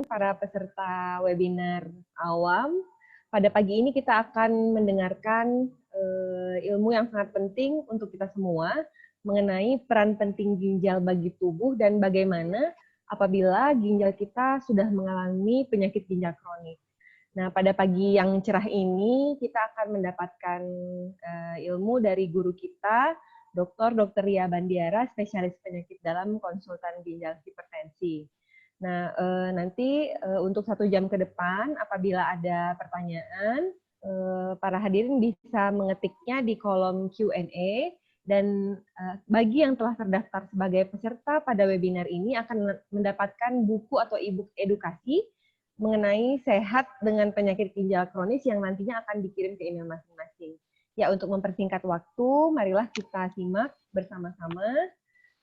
para peserta webinar awam. Pada pagi ini kita akan mendengarkan ilmu yang sangat penting untuk kita semua mengenai peran penting ginjal bagi tubuh dan bagaimana apabila ginjal kita sudah mengalami penyakit ginjal kronik. Nah, pada pagi yang cerah ini kita akan mendapatkan ilmu dari guru kita, Dr. Ria Bandiara, spesialis penyakit dalam konsultan ginjal hipertensi. Nah, nanti untuk 1 jam ke depan, apabila ada pertanyaan, para hadirin bisa mengetiknya di kolom Q&A, dan bagi yang telah terdaftar sebagai peserta pada webinar ini akan mendapatkan buku atau e-book edukasi mengenai sehat dengan penyakit ginjal kronis yang nantinya akan dikirim ke email masing-masing. Ya, untuk mempersingkat waktu, marilah kita simak bersama-sama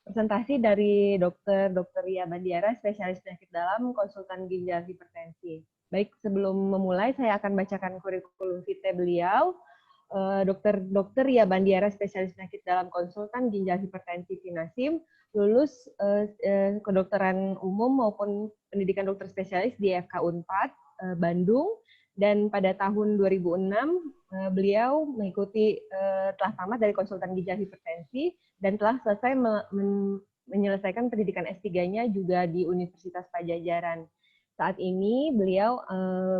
presentasi dari Dr. Ria Bandiara, spesialis penyakit dalam, konsultan ginjal hipertensi. Baik, sebelum memulai, saya akan bacakan kurikulum vitae beliau. Dr. Ria Bandiara, spesialis penyakit dalam, konsultan ginjal hipertensi Vinasim, lulus kedokteran umum maupun pendidikan dokter spesialis di FK Unpad Bandung, dan pada tahun 2006 beliau mengikuti telah tamat dari konsultan ginjal hipertensi dan telah selesai menyelesaikan pendidikan S3-nya juga di Universitas Pajajaran. Saat ini beliau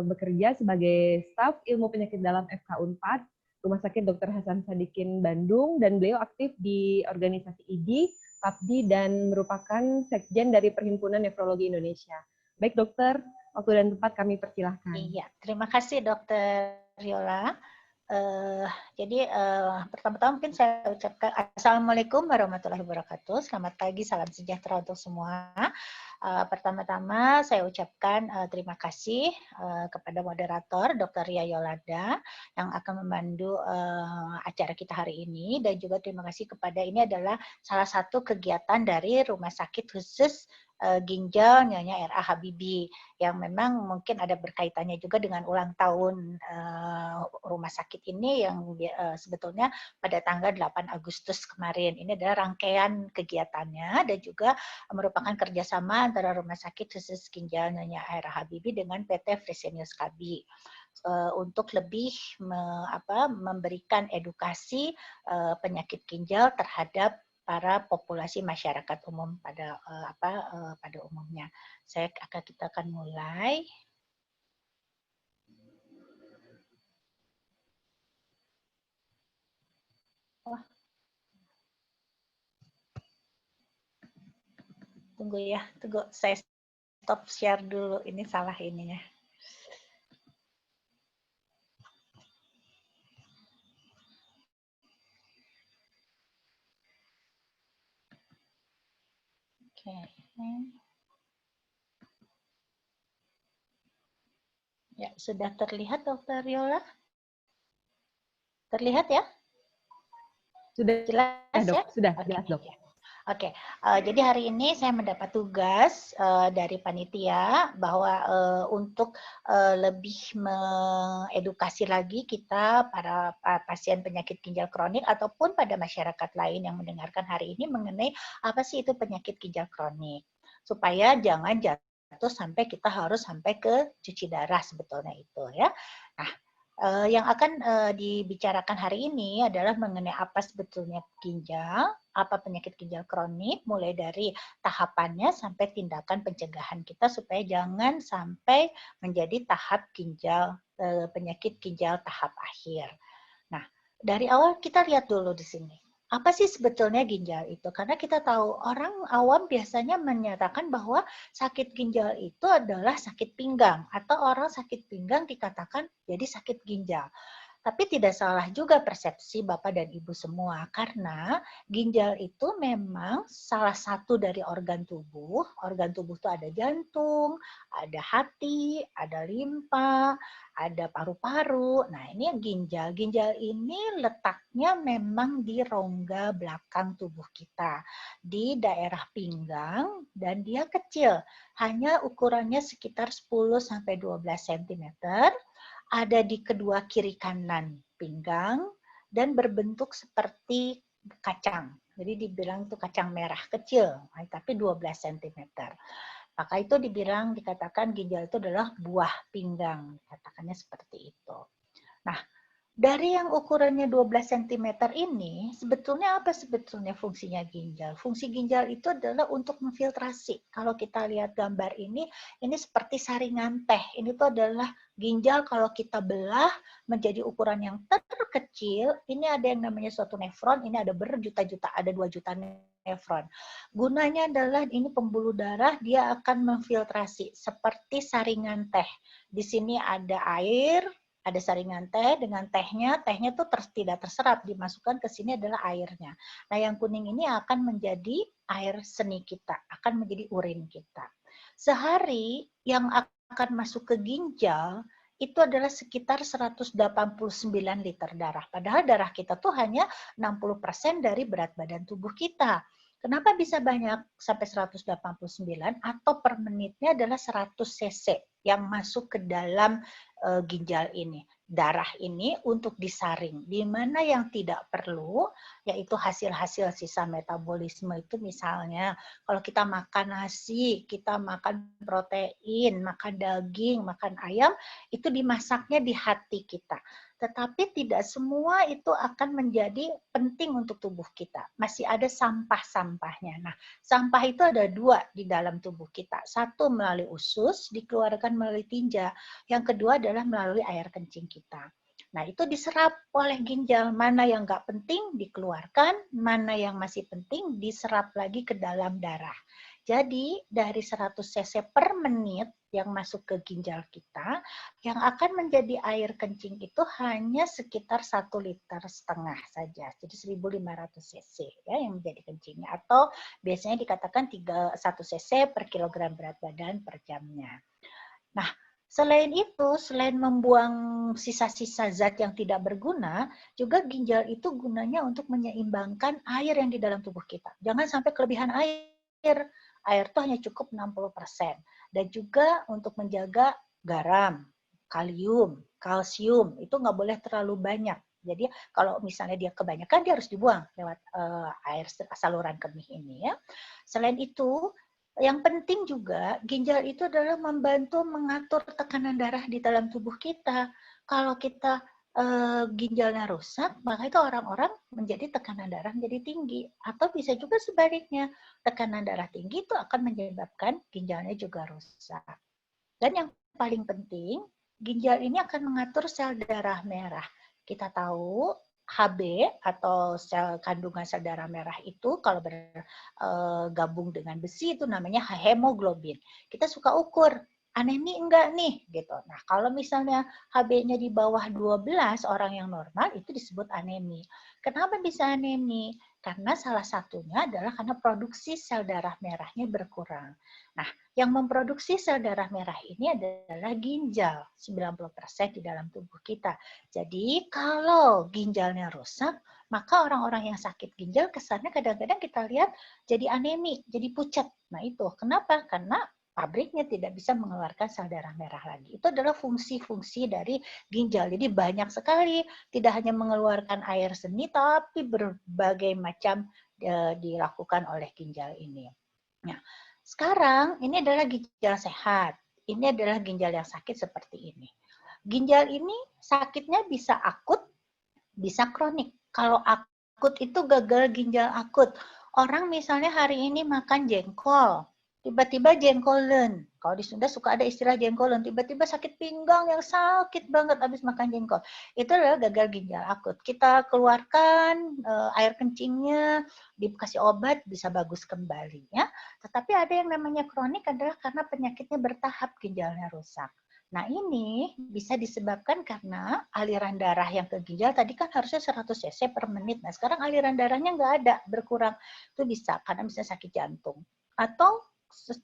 bekerja sebagai staf ilmu penyakit dalam FK Unpad, Rumah Sakit Dr. Hasan Sadikin Bandung, dan beliau aktif di organisasi IDI, PAPDI, dan merupakan sekjen dari Perhimpunan Nefrologi Indonesia. Baik dokter, waktu dan tempat kami persilahkan. Iya, terima kasih Dokter Riola. Jadi pertama-tama mungkin saya ucapkan Assalamualaikum warahmatullahi wabarakatuh. Selamat pagi, salam sejahtera untuk semua. Pertama-tama saya ucapkan terima kasih kepada moderator Dr. Ria Yolanda yang akan memandu acara kita hari ini, dan juga terima kasih kepada, ini adalah salah satu kegiatan dari Rumah Sakit Khusus Ginjal Nyonya R.A. Habibie yang memang mungkin ada berkaitannya juga dengan ulang tahun rumah sakit ini yang sebetulnya pada tanggal 8 Agustus kemarin. Ini adalah rangkaian kegiatannya dan juga merupakan kerjasama antara Rumah Sakit Khusus Ginjal Nyonya R.A. Habibie dengan PT Fresenius Kabi untuk lebih memberikan edukasi penyakit ginjal terhadap para populasi masyarakat umum pada umumnya. Kita akan mulai. Tunggu ya, saya stop share dulu. Ini salah ininya. Oke. Ya, sudah terlihat Dokter Riola? Terlihat ya? Sudah jelas dok, ya? Sudah jelas dok. Oke, jadi hari ini saya mendapat tugas dari panitia bahwa untuk lebih mengedukasi lagi kita para pasien penyakit ginjal kronik ataupun pada masyarakat lain yang mendengarkan hari ini mengenai apa sih itu penyakit ginjal kronik, supaya jangan jatuh sampai kita harus sampai ke cuci darah sebetulnya itu ya. Nah, yang akan dibicarakan hari ini adalah mengenai apa sebetulnya ginjal, apa penyakit ginjal kronik, mulai dari tahapannya sampai tindakan pencegahan kita supaya jangan sampai menjadi tahap ginjal penyakit ginjal tahap akhir. Nah, dari awal kita lihat dulu di sini. Apa sih sebetulnya ginjal itu? Karena kita tahu orang awam biasanya menyatakan bahwa sakit ginjal itu adalah sakit pinggang, atau orang sakit pinggang dikatakan jadi sakit ginjal. Tapi tidak salah juga persepsi Bapak dan Ibu semua, karena ginjal itu memang salah satu dari organ tubuh. Organ tubuh itu ada jantung, ada hati, ada limpa, ada paru-paru. Nah, ini ginjal. Ginjal ini letaknya memang di rongga belakang tubuh kita, di daerah pinggang, dan dia kecil. Hanya ukurannya sekitar 10-12 cm. Ada di kedua kiri kanan pinggang dan berbentuk seperti kacang. Jadi dibilang itu kacang merah kecil, tapi 12 cm. Maka itu dikatakan ginjal itu adalah buah pinggang, katakannya seperti itu. Nah, dari yang ukurannya 12 cm ini, sebetulnya apa sebetulnya fungsinya ginjal? Fungsi ginjal itu adalah untuk memfiltrasi. Kalau kita lihat gambar ini seperti saringan teh. Ini tuh adalah ginjal kalau kita belah menjadi ukuran yang terkecil, ini ada yang namanya suatu nefron, ini ada berjuta-juta, ada 2 juta nefron. Gunanya adalah ini pembuluh darah, dia akan memfiltrasi seperti saringan teh. Di sini ada air, ada saringan teh dengan tehnya tuh tidak terserap, dimasukkan ke sini adalah airnya. Nah, yang kuning ini akan menjadi air seni kita, akan menjadi urin kita. Sehari yang akan masuk ke ginjal itu adalah sekitar 189 liter darah. Padahal darah kita tuh hanya 60% dari berat badan tubuh kita. Kenapa bisa banyak sampai 189 atau per menitnya adalah 100 cc yang masuk ke dalam ginjal ini, darah ini untuk disaring. Di mana yang tidak perlu, yaitu hasil-hasil sisa metabolisme itu misalnya, kalau kita makan nasi, kita makan protein, makan daging, makan ayam, itu dimasaknya di hati kita. Tetapi tidak semua itu akan menjadi penting untuk tubuh kita. Masih ada sampah-sampahnya. Nah, sampah itu ada 2 di dalam tubuh kita. Satu melalui usus, dikeluarkan melalui tinja. Yang kedua adalah melalui air kencing kita. Nah, itu diserap oleh ginjal. Mana yang nggak penting dikeluarkan, mana yang masih penting diserap lagi ke dalam darah. Jadi, dari 100 cc per menit yang masuk ke ginjal kita, yang akan menjadi air kencing itu hanya sekitar 1,5 liter saja. Jadi 1.500 cc ya yang menjadi kencingnya. Atau biasanya dikatakan 1 cc per kilogram berat badan per jamnya. Nah, selain itu, selain membuang sisa-sisa zat yang tidak berguna, juga ginjal itu gunanya untuk menyeimbangkan air yang di dalam tubuh kita. Jangan sampai kelebihan air. Air itu hanya cukup 60%. Dan juga untuk menjaga garam, kalium, kalsium, itu nggak boleh terlalu banyak. Jadi kalau misalnya dia kebanyakan, dia harus dibuang lewat air saluran kemih ini ya. Selain itu, yang penting juga ginjal itu adalah membantu mengatur tekanan darah di dalam tubuh kita. Kalau kita ginjalnya rusak, maka itu orang-orang menjadi tekanan darah menjadi tinggi. Atau bisa juga sebaliknya, tekanan darah tinggi itu akan menyebabkan ginjalnya juga rusak. Dan yang paling penting, ginjal ini akan mengatur sel darah merah. Kita tahu HB atau sel kandungan sel darah merah itu kalau bergabung dengan besi itu namanya hemoglobin. Kita suka ukur anemi enggak nih gitu. Nah, kalau misalnya HB-nya di bawah 12 orang yang normal itu disebut anemi. Kenapa bisa anemi? Karena salah satunya adalah karena produksi sel darah merahnya berkurang. Nah, yang memproduksi sel darah merah ini adalah ginjal, 90% di dalam tubuh kita. Jadi, kalau ginjalnya rusak, maka orang-orang yang sakit ginjal kesannya kadang-kadang kita lihat jadi anemi, jadi pucat. Nah, itu kenapa? Karena pabriknya tidak bisa mengeluarkan sel darah merah lagi. Itu adalah fungsi-fungsi dari ginjal. Jadi banyak sekali, tidak hanya mengeluarkan air seni, tapi berbagai macam dilakukan oleh ginjal ini. Nah, sekarang ini adalah ginjal sehat. Ini adalah ginjal yang sakit seperti ini. Ginjal ini sakitnya bisa akut, bisa kronik. Kalau akut itu gagal ginjal akut. Orang misalnya hari ini makan jengkol, tiba-tiba jengkolen. Kalau di Sunda suka ada istilah jengkolen, tiba-tiba sakit pinggang yang sakit banget habis makan jengkol. Itu adalah gagal ginjal akut. Kita keluarkan air kencingnya, dikasih obat bisa bagus kembali ya. Tetapi ada yang namanya kronik adalah karena penyakitnya bertahap ginjalnya rusak. Nah, ini bisa disebabkan karena aliran darah yang ke ginjal tadi kan harusnya 100 cc per menit. Nah, sekarang aliran darahnya nggak ada, berkurang. Itu bisa karena misalnya sakit jantung. Atau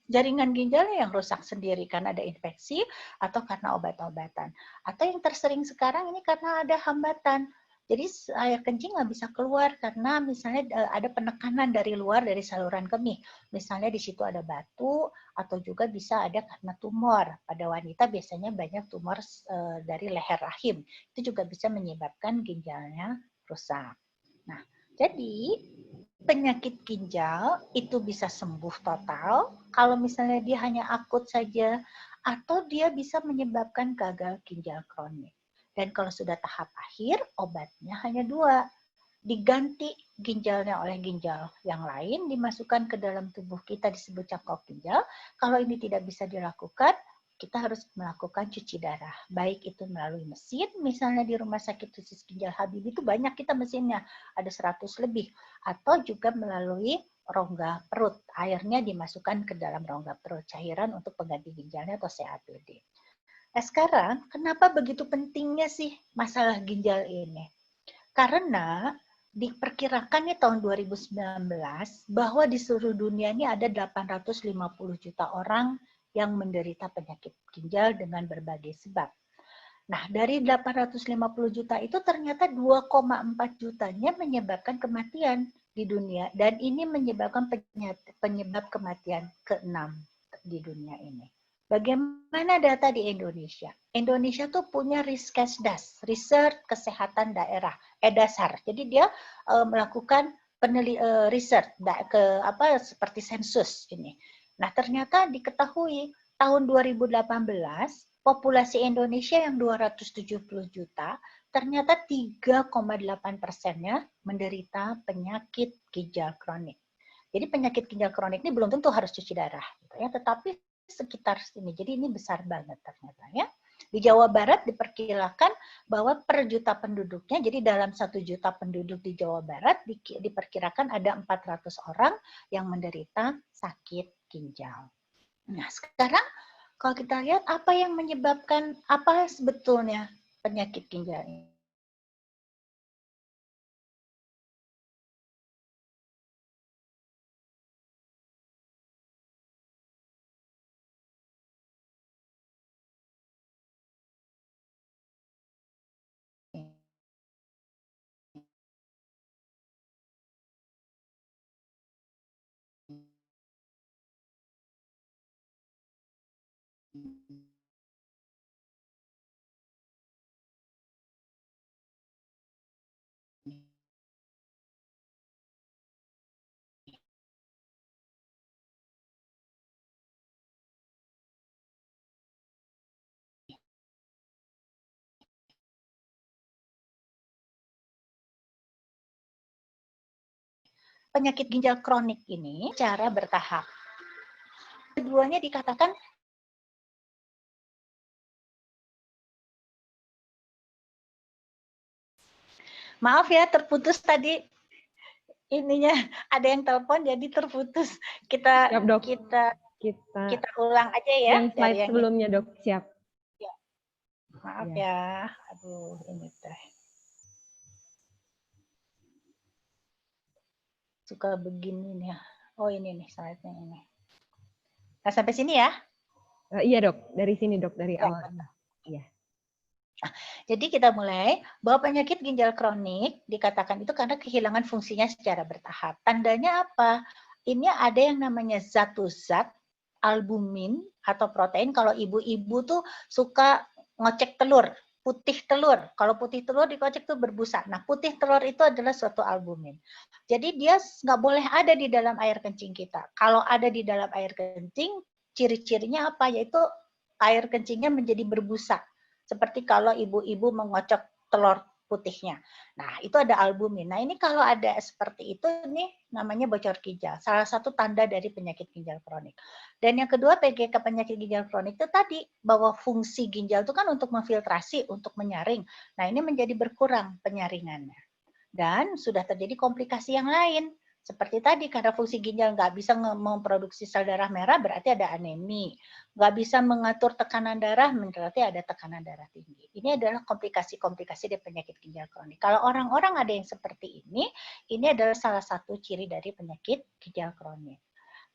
jaringan ginjalnya yang rusak sendiri karena ada infeksi atau karena obat-obatan. Atau yang tersering sekarang ini karena ada hambatan. Jadi air kencing nggak bisa keluar karena misalnya ada penekanan dari luar dari saluran kemih. Misalnya di situ ada batu atau juga bisa ada karena tumor. Pada wanita biasanya banyak tumor dari leher rahim. Itu juga bisa menyebabkan ginjalnya rusak. Nah, jadi penyakit ginjal itu bisa sembuh total kalau misalnya dia hanya akut saja, atau dia bisa menyebabkan gagal ginjal kronik. Dan kalau sudah tahap akhir, obatnya hanya dua, diganti ginjalnya oleh ginjal yang lain, dimasukkan ke dalam tubuh kita disebut cangkok ginjal. Kalau ini tidak bisa dilakukan, kita harus melakukan cuci darah. Baik itu melalui mesin, misalnya di Rumah Sakit Khusus Ginjal Habibie itu banyak kita mesinnya, ada 100 lebih. Atau juga melalui rongga perut, airnya dimasukkan ke dalam rongga perut, cairan untuk pengganti ginjalnya atau CABD. Nah sekarang, kenapa begitu pentingnya sih masalah ginjal ini? Karena diperkirakan nih tahun 2019 bahwa di seluruh dunia ini ada 850 juta orang yang menderita penyakit ginjal dengan berbagai sebab. Nah, dari 850 juta itu ternyata 2,4 jutanya menyebabkan kematian di dunia, dan ini menyebabkan penyebab kematian ke-6 di dunia ini. Bagaimana data di Indonesia? Indonesia tuh punya Riskesdas, Riset Kesehatan Daerah, dasar. Jadi dia melakukan riset seperti sensus ini. Nah, ternyata diketahui tahun 2018 populasi Indonesia yang 270 juta, ternyata 3,8%-nya menderita penyakit ginjal kronik. Jadi penyakit ginjal kronik ini belum tentu harus cuci darah, gitu ya, tetapi sekitar sini. Jadi ini besar banget ternyata ya. Di Jawa Barat diperkirakan bahwa per juta penduduknya, jadi dalam 1 juta penduduk di Jawa Barat diperkirakan ada 400 orang yang menderita sakit ginjal. Nah, sekarang kalau kita lihat apa yang menyebabkan, apa sebetulnya penyakit ginjal ini? Penyakit ginjal kronik ini cara bertahap. Keduanya dikatakan maaf ya terputus tadi ininya, ada yang telepon jadi terputus. Kita Siap, Dok. kita Kita kita ulang aja ya yang slide dari yang sebelumnya, Dok. Siap. ya. Maaf Ya. ya. Aduh, ini teh. Suka begini nih. Oh, ini nih slide-nya ini. Nah, sampai sini ya. Iya, Dok. Dari sini, Dok, dari Ya. awal. Iya. Jadi kita mulai bahwa penyakit ginjal kronik dikatakan itu karena kehilangan fungsinya secara bertahap. Tandanya apa? Ini ada yang namanya zat albumin atau protein. Kalau ibu-ibu tuh suka ngecek telur, putih telur. Kalau putih telur dikocek tuh berbusa. Nah, putih telur itu adalah suatu albumin. Jadi dia nggak boleh ada di dalam air kencing kita. Kalau ada di dalam air kencing, ciri-cirinya apa? Yaitu air kencingnya menjadi berbusa. Seperti kalau ibu-ibu mengocok telur putihnya. Nah, itu ada albumin. Nah, ini kalau ada seperti itu nih namanya bocor ginjal. Salah satu tanda dari penyakit ginjal kronik. Dan yang kedua, PGK penyakit ginjal kronik itu tadi bahwa fungsi ginjal itu kan untuk memfiltrasi, untuk menyaring. Nah, ini menjadi berkurang penyaringannya. Dan sudah terjadi komplikasi yang lain. Seperti tadi, karena fungsi ginjal nggak bisa memproduksi sel darah merah, berarti ada anemi. Nggak bisa mengatur tekanan darah, berarti ada tekanan darah tinggi. Ini adalah komplikasi-komplikasi dari penyakit ginjal kronik. Kalau orang-orang ada yang seperti ini adalah salah satu ciri dari penyakit ginjal kronik.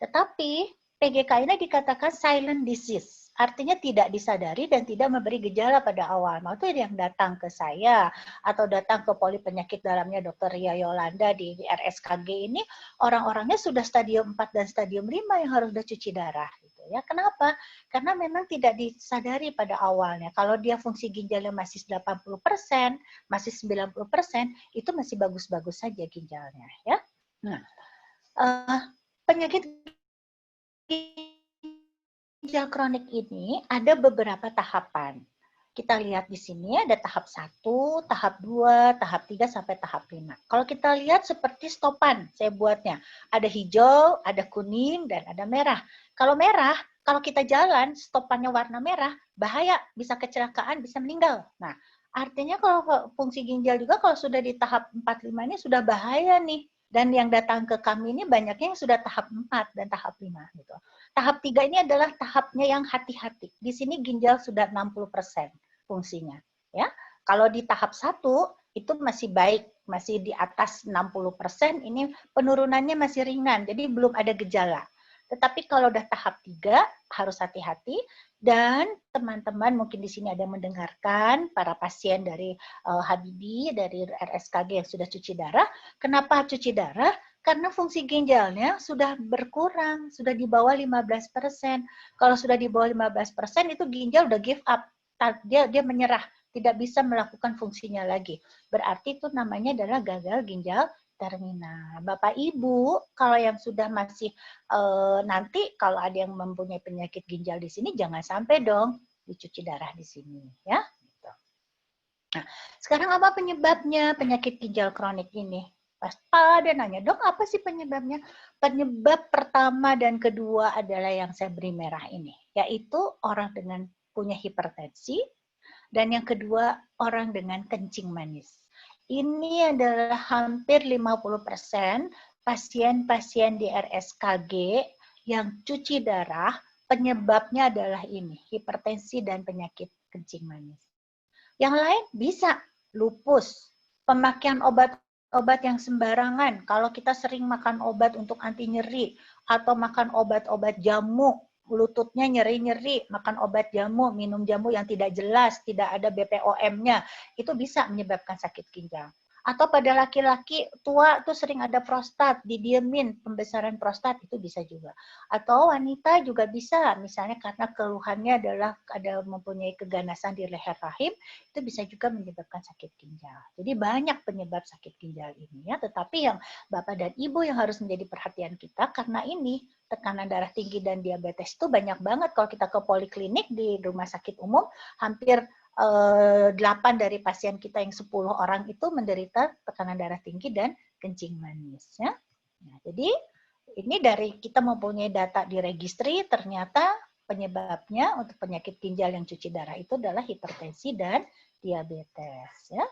Tetapi PGK ini dikatakan silent disease. Artinya tidak disadari dan tidak memberi gejala pada awal. Itu yang datang ke saya atau datang ke poli penyakit dalamnya Dr. Ria Yolanda di RSKG ini, orang-orangnya sudah stadium 4 dan stadium 5 yang harus udah cuci darah. Gitu ya. Kenapa? Karena memang tidak disadari pada awalnya. Kalau dia fungsi ginjalnya masih 80%, masih 90%, itu masih bagus-bagus saja ginjalnya. Ya. Nah, penyakit ginjal kronik ini ada beberapa tahapan. Kita lihat di sini ada tahap 1, tahap 2, tahap 3, sampai tahap 5. Kalau kita lihat seperti stopan saya buatnya. Ada hijau, ada kuning, dan ada merah. Kalau merah, kalau kita jalan, stopannya warna merah, bahaya, bisa kecelakaan, bisa meninggal. Nah, artinya kalau fungsi ginjal juga kalau sudah di tahap 4, 5 ini sudah bahaya nih. Dan yang datang ke kami ini banyaknya yang sudah tahap 4 dan tahap 5. Gitu. Tahap 3 ini adalah tahapnya yang hati-hati. Di sini ginjal sudah 60% fungsinya. Ya, kalau di tahap 1 itu masih baik, masih di atas 60%, ini penurunannya masih ringan, jadi belum ada gejala. Tetapi kalau udah tahap 3 harus hati-hati, dan teman-teman mungkin di sini ada mendengarkan para pasien dari Habibie, dari RSKG yang sudah cuci darah. Kenapa cuci darah? Karena fungsi ginjalnya sudah berkurang, sudah di bawah 15%. Kalau sudah di bawah 15% itu ginjal udah give up. Dia menyerah, tidak bisa melakukan fungsinya lagi. Berarti itu namanya adalah gagal ginjal terminal. Bapak Ibu, kalau yang sudah masih nanti kalau ada yang mempunyai penyakit ginjal di sini, jangan sampai dong dicuci darah di sini, ya. Nah, sekarang apa penyebabnya penyakit ginjal kronik ini? Pas pada nanya, dok apa sih penyebabnya? Penyebab pertama dan kedua adalah yang saya beri merah ini, yaitu orang dengan punya hipertensi, dan yang kedua orang dengan kencing manis. Ini adalah hampir 50% pasien-pasien di RSKG yang cuci darah, penyebabnya adalah ini, hipertensi dan penyakit kencing manis. Yang lain bisa lupus, pemakaian obat-obat yang sembarangan. Kalau kita sering makan obat untuk anti nyeri atau makan obat-obat jamu, lututnya nyeri-nyeri, makan obat jamu, minum jamu yang tidak jelas, tidak ada BPOM-nya, itu bisa menyebabkan sakit ginjal. Atau pada laki-laki tua tuh sering ada prostat, didiemin pembesaran prostat, itu bisa juga. Atau wanita juga bisa, misalnya karena keluhannya adalah ada mempunyai keganasan di leher rahim, itu bisa juga menyebabkan sakit ginjal. Jadi banyak penyebab sakit ginjal ini ya, tetapi yang Bapak dan Ibu yang harus menjadi perhatian kita, karena ini tekanan darah tinggi dan diabetes itu banyak banget. Kalau kita ke poliklinik di rumah sakit umum, hampir 8 dari pasien kita yang 10 orang itu menderita tekanan darah tinggi dan kencing manis. Ya. Nah, jadi ini dari kita mempunyai data di registry, ternyata penyebabnya untuk penyakit ginjal yang cuci darah itu adalah hipertensi dan diabetes. Ya.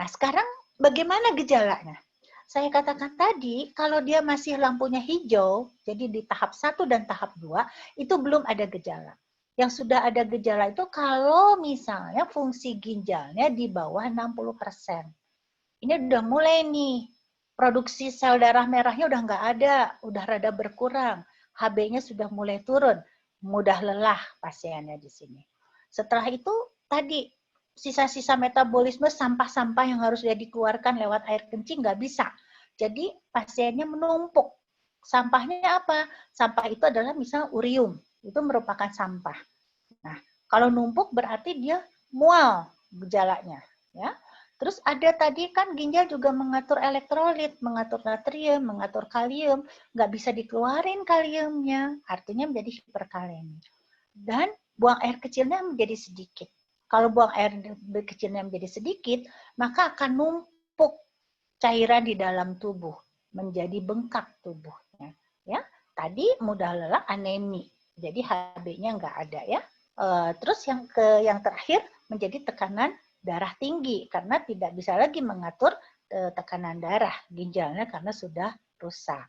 Nah sekarang bagaimana gejalanya? Saya katakan tadi, kalau dia masih lampunya hijau, jadi di tahap 1 dan tahap 2, itu belum ada gejala. Yang sudah ada gejala itu kalau misalnya fungsi ginjalnya di bawah 60%. Ini udah mulai nih, produksi sel darah merahnya udah nggak ada, udah rada berkurang. HB-nya sudah mulai turun, mudah lelah pasiennya di sini. Setelah itu tadi sisa-sisa metabolisme sampah-sampah yang harus dia dikeluarkan lewat air kencing nggak bisa. Jadi pasiennya menumpuk. Sampahnya apa? Sampah itu adalah misal urium, itu merupakan sampah. Nah, kalau numpuk berarti dia mual gejalanya, ya. Terus ada tadi kan ginjal juga mengatur elektrolit, mengatur natrium, mengatur kalium, nggak bisa dikeluarin kaliumnya, artinya menjadi hiperkalemi. Dan buang air kecilnya menjadi sedikit. Kalau buang air kecilnya menjadi sedikit, maka akan numpuk cairan di dalam tubuh, menjadi bengkak tubuhnya. Ya, tadi mudah lelah, anemi, jadi HB-nya nggak ada ya. Terus yang terakhir menjadi tekanan darah tinggi karena tidak bisa lagi mengatur tekanan darah ginjalnya karena sudah rusak.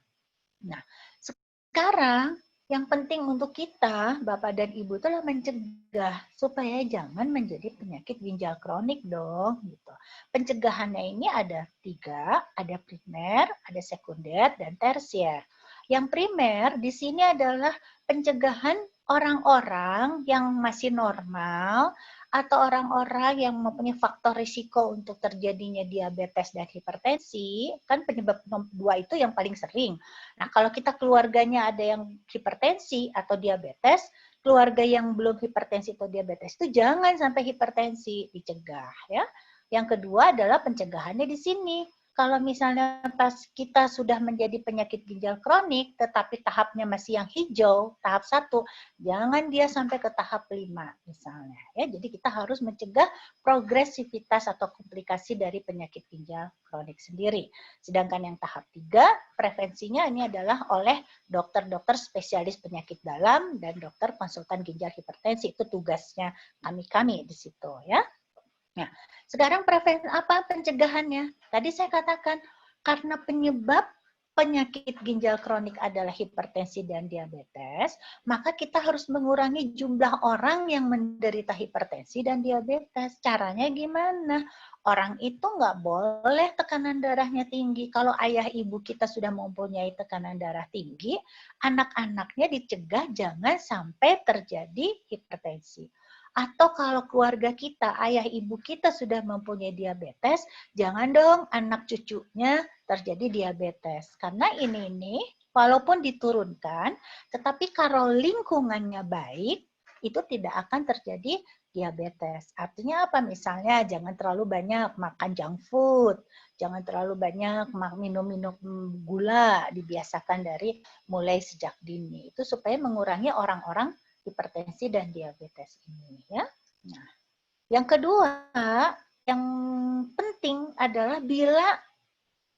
Nah, sekarang yang penting untuk kita, Bapak dan Ibu, itulah mencegah supaya jangan menjadi penyakit ginjal kronik dong. Gitu. Pencegahannya ini ada 3, ada primer, ada sekunder, dan tersier. Yang primer di sini adalah pencegahan orang-orang yang masih normal atau orang-orang yang mempunyai faktor risiko untuk terjadinya diabetes dan hipertensi, kan penyebab nomor 2 itu yang paling sering. Nah, kalau kita keluarganya ada yang hipertensi atau diabetes, keluarga yang belum hipertensi atau diabetes itu jangan sampai hipertensi, dicegah ya. Yang kedua adalah pencegahannya di sini. kalau misalnya pas kita sudah menjadi penyakit ginjal kronik, tetapi tahapnya masih yang hijau, tahap 1, jangan dia sampai ke tahap 5 misalnya. Ya, jadi kita harus mencegah progresivitas atau komplikasi dari penyakit ginjal kronik sendiri. Sedangkan yang tahap 3, prevensinya ini adalah oleh dokter-dokter spesialis penyakit dalam dan dokter konsultan ginjal hipertensi. Itu tugasnya kami di situ ya. Nah, sekarang apa pencegahannya? Tadi saya katakan karena penyebab penyakit ginjal kronik adalah hipertensi dan diabetes, maka kita harus mengurangi jumlah orang yang menderita hipertensi dan diabetes. Caranya gimana? Orang itu nggak boleh tekanan darahnya tinggi. Kalau ayah ibu kita sudah mempunyai tekanan darah tinggi, anak-anaknya dicegah jangan sampai terjadi hipertensi. Atau kalau keluarga kita, ayah ibu kita sudah mempunyai diabetes, jangan dong anak cucunya terjadi diabetes. Karena ini walaupun diturunkan, tetapi kalau lingkungannya baik, itu tidak akan terjadi diabetes. Artinya apa? Misalnya jangan terlalu banyak makan junk food, jangan terlalu banyak minum-minum gula, dibiasakan dari mulai sejak dini. Itu supaya mengurangi orang-orang hipertensi dan diabetes ini ya. Nah, yang kedua yang penting adalah bila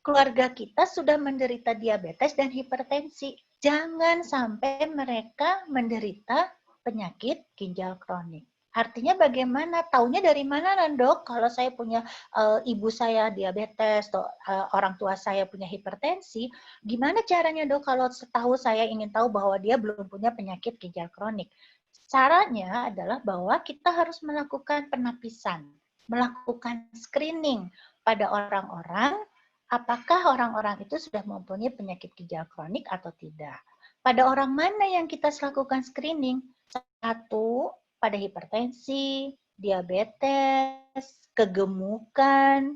keluarga kita sudah menderita diabetes dan hipertensi, jangan sampai mereka menderita penyakit ginjal kronik. Artinya bagaimana? Taunya dari mana, Dok? Kalau saya punya ibu saya diabetes, atau orang tua saya punya hipertensi, gimana caranya, Dok? Kalau setahu saya ingin tahu bahwa dia belum punya penyakit ginjal kronik. Caranya adalah bahwa kita harus melakukan penapisan, melakukan screening pada orang-orang, apakah orang-orang itu sudah mempunyai penyakit ginjal kronik atau tidak. Pada orang mana yang kita lakukan screening? 1, pada hipertensi, diabetes, kegemukan,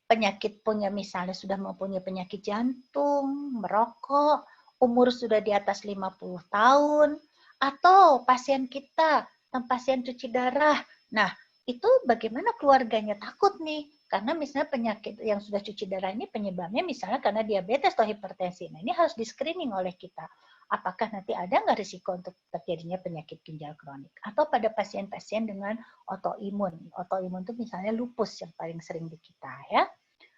penyakit punya misalnya sudah mempunyai penyakit jantung, merokok, umur sudah di atas 50 tahun, atau pasien kita, pasien cuci darah. Nah, itu bagaimana keluarganya takut nih, karena misalnya penyakit yang sudah cuci darah ini penyebabnya misalnya karena diabetes atau hipertensi. Nah, ini harus di-screening oleh kita. Apakah nanti ada nggak risiko untuk terjadinya penyakit ginjal kronik? Atau pada pasien-pasien dengan autoimun. Autoimun itu misalnya lupus yang paling sering di kita ya.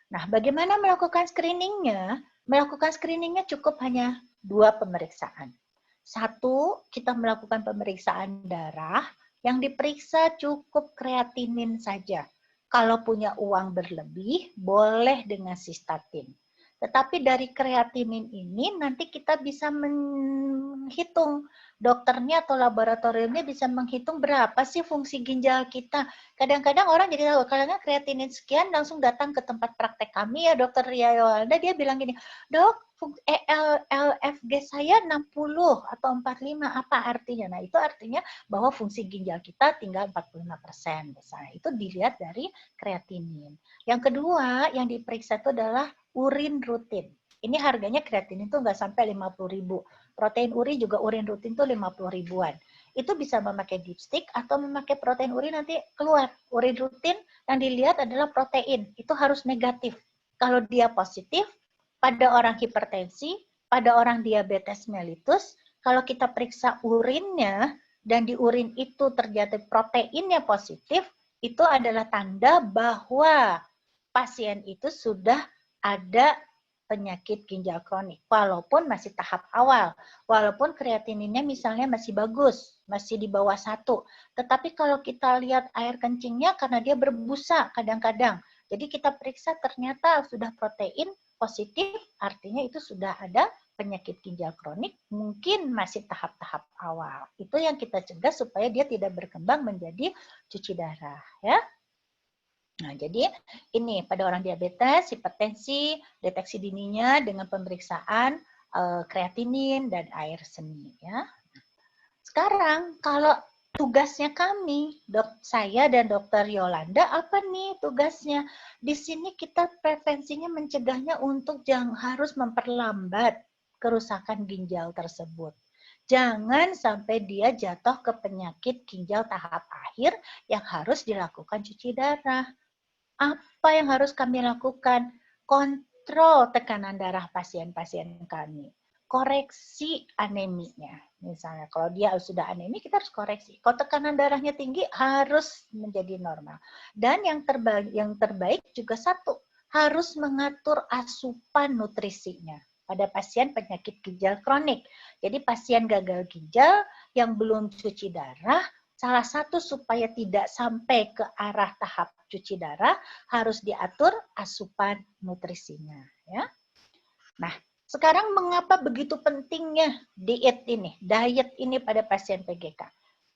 Nah, bagaimana melakukan screeningnya? Melakukan screeningnya cukup hanya 2 pemeriksaan. 1, kita melakukan pemeriksaan darah, yang diperiksa cukup kreatinin saja. Kalau punya uang berlebih, boleh dengan sistatin. Tetapi dari kreatinin ini nanti kita bisa menghitung, dokternya atau laboratoriumnya bisa menghitung berapa sih fungsi ginjal kita. Kadang-kadang orang jadi tahu, kadang kreatinin sekian langsung datang ke tempat praktek kami ya Dokter Ria Yolanda, dia bilang gini, Dok, LFG saya 60 atau 45, apa artinya? Nah, itu artinya bahwa fungsi ginjal kita tinggal 45%. Misalnya. Itu dilihat dari kreatinin. Yang kedua, yang diperiksa itu adalah urin rutin. Ini harganya kreatinin itu nggak sampai 50.000. Protein uri juga urin rutin itu 50 ribuan. Itu bisa memakai dipstick atau memakai protein uri nanti keluar. Urin rutin yang dilihat adalah protein. Itu harus negatif. Kalau dia positif, pada orang hipertensi, pada orang diabetes mellitus, kalau kita periksa urinnya dan di urin itu terjadi proteinnya positif, itu adalah tanda bahwa pasien itu sudah ada penyakit ginjal kronik, walaupun masih tahap awal, walaupun kreatininnya misalnya masih bagus, masih di bawah 1. Tetapi kalau kita lihat air kencingnya karena dia berbusa kadang-kadang, jadi kita periksa ternyata sudah protein positif, artinya itu sudah ada penyakit ginjal kronik, mungkin masih tahap-tahap awal. Itu yang kita cegah supaya dia tidak berkembang menjadi cuci darah, ya. Nah, jadi ini pada orang diabetes, hipertensi, deteksi dininya dengan pemeriksaan kreatinin dan air seni, ya. Sekarang kalau tugasnya kami, saya dan Dokter Yolanda, apa nih tugasnya? Di sini kita prevensinya mencegahnya untuk jangan harus memperlambat kerusakan ginjal tersebut. Jangan sampai dia jatuh ke penyakit ginjal tahap akhir yang harus dilakukan cuci darah. Apa yang harus kami lakukan? kontrol tekanan darah pasien-pasien kami. Koreksi aneminya. Misalnya kalau dia sudah anemi, kita harus koreksi. Kalau tekanan darahnya tinggi, harus menjadi normal. Dan yang terbaik juga satu, harus mengatur asupan nutrisinya pada pasien penyakit ginjal kronik. Jadi pasien gagal ginjal yang belum cuci darah, salah satu supaya tidak sampai ke arah tahap cuci darah, harus diatur asupan nutrisinya. Ya. Nah, sekarang mengapa begitu pentingnya diet ini pada pasien PGK?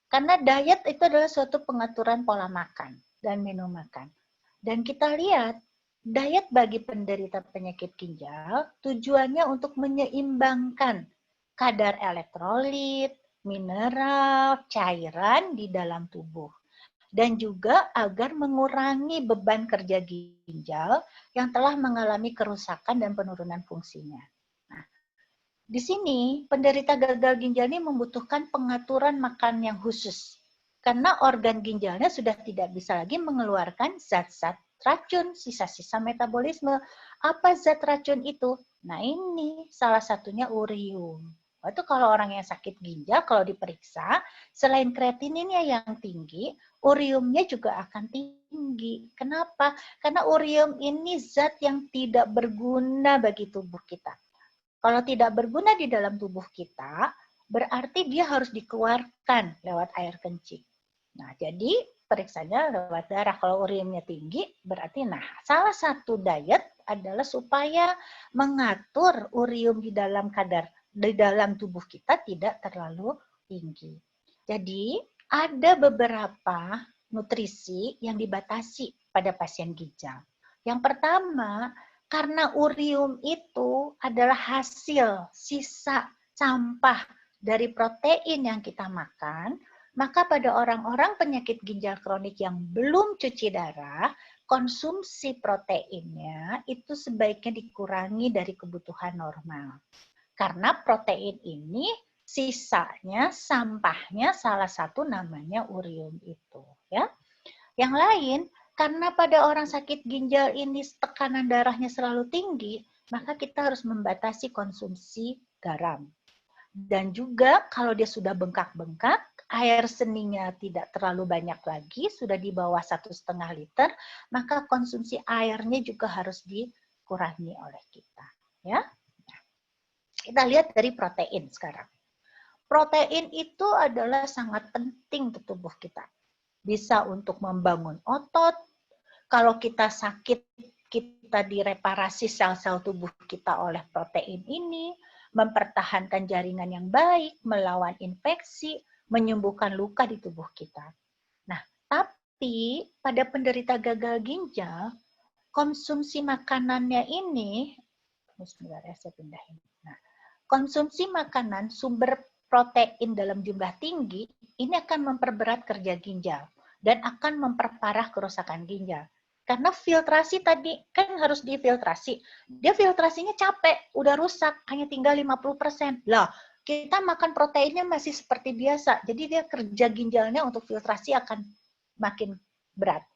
Karena diet itu adalah suatu pengaturan pola makan dan minum makan. Dan kita lihat, diet bagi penderita penyakit ginjal tujuannya untuk menyeimbangkan kadar elektrolit, mineral, cairan di dalam tubuh. Dan juga agar mengurangi beban kerja ginjal yang telah mengalami kerusakan dan penurunan fungsinya. Nah, di sini penderita gagal ginjal ini membutuhkan pengaturan makan yang khusus. Karena organ ginjalnya sudah tidak bisa lagi mengeluarkan zat-zat racun, sisa-sisa metabolisme. Apa zat racun itu? Nah ini salah satunya urium. Itu kalau orang yang sakit ginjal, kalau diperiksa, selain kreatininnya yang tinggi, uriumnya juga akan tinggi. Kenapa? Karena urium ini zat yang tidak berguna bagi tubuh kita. Kalau tidak berguna di dalam tubuh kita, berarti dia harus dikeluarkan lewat air kencing. Nah, jadi periksanya lewat darah. Kalau uriumnya tinggi, berarti salah satu diet adalah supaya mengatur urium di dalam tubuh kita tidak terlalu tinggi. Jadi, ada beberapa nutrisi yang dibatasi pada pasien ginjal. Yang pertama, karena urium itu adalah hasil sisa sampah dari protein yang kita makan, maka pada orang-orang penyakit ginjal kronik yang belum cuci darah, konsumsi proteinnya itu sebaiknya dikurangi dari kebutuhan normal. Karena protein ini sisanya, sampahnya salah satu namanya urium itu. Ya. Yang lain, karena pada orang sakit ginjal ini tekanan darahnya selalu tinggi, maka kita harus membatasi konsumsi garam. Dan juga kalau dia sudah bengkak-bengkak, air seninya tidak terlalu banyak lagi, sudah di bawah 1,5 liter, maka konsumsi airnya juga harus dikurangi oleh kita. Ya, kita lihat dari protein sekarang. Protein itu adalah sangat penting untuk tubuh kita. Bisa untuk membangun otot. Kalau kita sakit, kita direparasi sel-sel tubuh kita oleh protein ini, mempertahankan jaringan yang baik, melawan infeksi, menyembuhkan luka di tubuh kita. Nah, tapi pada penderita gagal ginjal, konsumsi makanannya ini, sebentar ya saya pindahin. Nah, konsumsi makanan sumber protein dalam jumlah tinggi, ini akan memperberat kerja ginjal dan akan memperparah kerusakan ginjal. Karena filtrasi tadi kan harus difiltrasi. Dia filtrasinya capek, udah rusak, hanya tinggal 50%. Lah, kita makan proteinnya masih seperti biasa. Jadi dia kerja ginjalnya untuk filtrasi akan makin berat.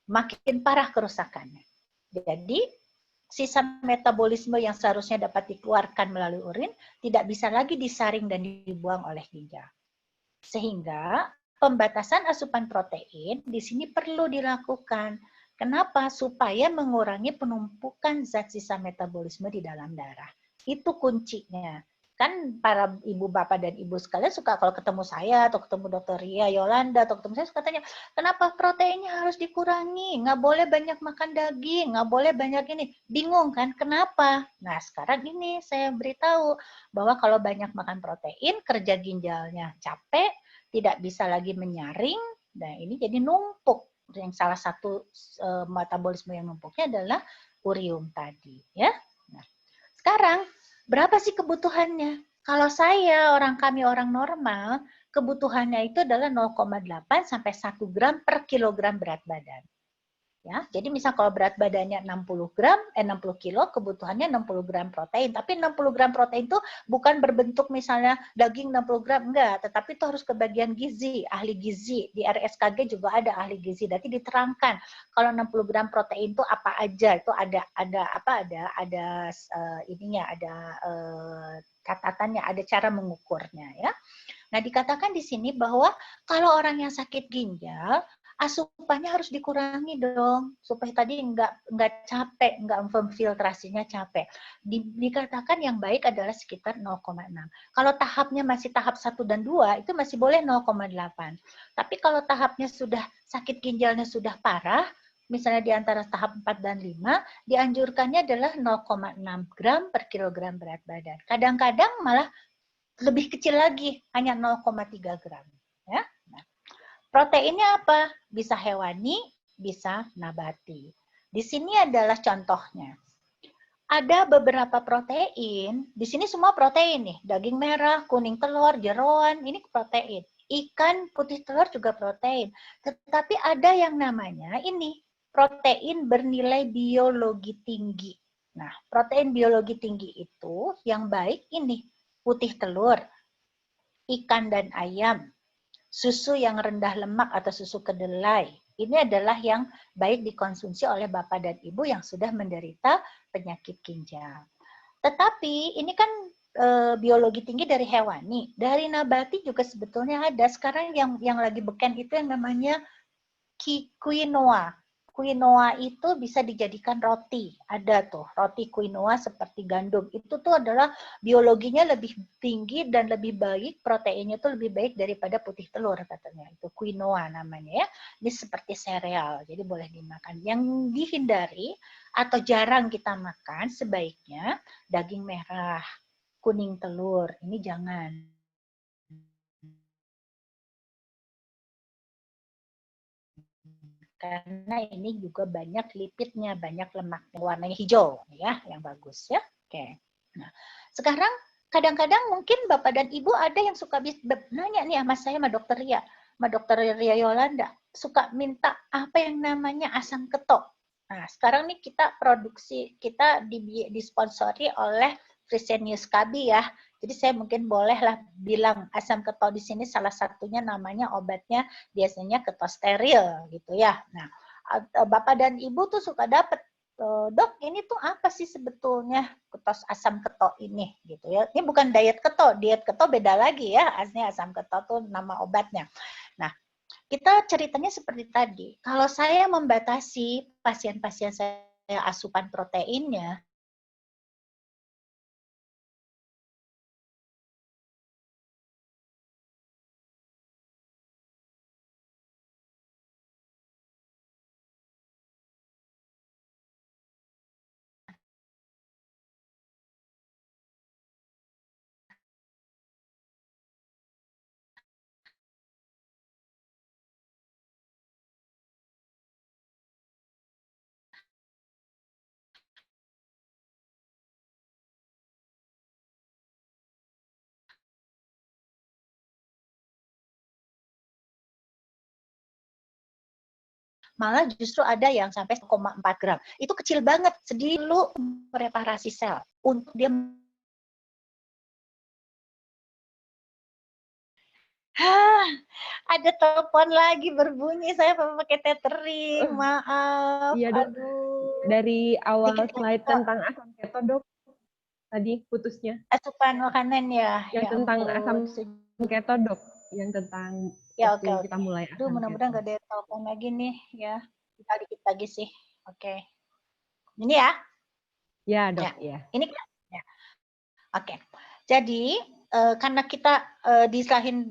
Makin parah kerusakannya. Jadi, sisa metabolisme yang seharusnya dapat dikeluarkan melalui urin tidak bisa lagi disaring dan dibuang oleh ginjal. Sehingga pembatasan asupan protein di sini perlu dilakukan. Kenapa? Supaya mengurangi penumpukan zat sisa metabolisme di dalam darah. Itu kuncinya. Kan para ibu bapak dan ibu sekalian suka kalau ketemu saya atau ketemu dokter Ria Yolanda atau ketemu saya suka tanya, kenapa proteinnya harus dikurangi? Nggak boleh banyak makan daging, nggak boleh banyak ini. Bingung kan? Kenapa? Nah sekarang ini saya beritahu bahwa kalau banyak makan protein, kerja ginjalnya capek, tidak bisa lagi menyaring, nah ini jadi numpuk. Yang salah satu metabolisme yang numpuknya adalah urium tadi. Ya. Nah, sekarang berapa sih kebutuhannya? Kalau kami orang normal, kebutuhannya itu adalah 0,8 sampai 1 gram per kilogram berat badan. Ya, jadi misal kalau berat badannya 60 kilo, kebutuhannya 60 gram protein. Tapi 60 gram protein itu bukan berbentuk misalnya daging 60 gram, enggak. Tetapi itu harus ke bagian gizi, ahli gizi. Di RSKG juga ada ahli gizi. Nanti diterangkan kalau 60 gram protein itu apa aja. Itu ada ininya, ada catatannya, ada cara mengukurnya ya. Nah, dikatakan di sini bahwa kalau orang yang sakit ginjal, asupannya harus dikurangi dong, supaya tadi nggak capek, nggak filtrasinya capek. Dikatakan yang baik adalah sekitar 0,6. Kalau tahapnya masih tahap 1 dan 2, itu masih boleh 0,8. Tapi kalau tahapnya sudah sakit ginjalnya sudah parah, misalnya di antara tahap 4 dan 5, dianjurkannya adalah 0,6 gram per kilogram berat badan. Kadang-kadang malah lebih kecil lagi, hanya 0,3 gram. Ya. Nah, proteinnya apa? Bisa hewani, bisa nabati. Di sini adalah contohnya. Ada beberapa protein, di sini semua protein nih, daging merah, kuning telur, jeroan, ini protein. Ikan putih telur juga protein. Tetapi ada yang namanya ini, protein bernilai biologi tinggi. Nah, protein biologi tinggi itu yang baik ini, putih telur, ikan dan ayam, susu yang rendah lemak atau susu kedelai. Ini adalah yang baik dikonsumsi oleh Bapak dan Ibu yang sudah menderita penyakit ginjal. Tetapi ini kan biologi tinggi dari hewani. Dari nabati juga sebetulnya ada. Sekarang yang lagi beken itu yang namanya quinoa. Quinoa itu bisa dijadikan roti. Ada tuh roti quinoa seperti gandum. Itu tuh adalah biologinya lebih tinggi dan lebih baik, proteinnya tuh lebih baik daripada putih telur katanya. Itu quinoa namanya ya. Ini seperti sereal, jadi boleh dimakan. Yang dihindari atau jarang kita makan sebaiknya daging merah, kuning telur. Ini jangan. Karena ini juga banyak lipidnya, banyak lemaknya, warnanya hijau ya, yang bagus ya. Oke. Nah, sekarang kadang-kadang mungkin Bapak dan Ibu ada yang suka nanya nih sama saya, sama Dokter Ria, sama Dokter Ria Yolanda, suka minta apa yang namanya asam ketok. Nah, sekarang nih kita produksi, kita disponsori oleh Fresenius Kabi ya. Jadi saya mungkin bolehlah bilang asam ketok di sini salah satunya namanya obatnya biasanya ketok steril gitu ya. Nah, Bapak dan Ibu tuh suka dapat, dok ini tuh apa sih sebetulnya ketos asam ketok ini gitu ya. Ini bukan diet ketok beda lagi ya, aslinya asam ketok tuh nama obatnya. Nah, kita ceritanya seperti tadi, kalau saya membatasi pasien-pasien saya asupan proteinnya, malah justru ada yang sampai 1,4 gram. Itu kecil banget, sedih lu mereparasi sel untuk dia. Ada telepon lagi berbunyi, saya pakai tethering, maaf. Iya dok, Aduh. dari awal Dikit slide tentang asam keto dok, tadi putusnya. asupan makanan ya, Yang ya tentang asam ampun. keto dok, yang tentang Ya waktu oke kita oke. mulai Aduh, asam mudah-mudahan keto. gak ada telepon lagi nih ya. Kita dikit lagi sih. Oke. Ini ya. Ya Ya. dok, ya. Ini kan. Ya. Oke. Jadi karena kita di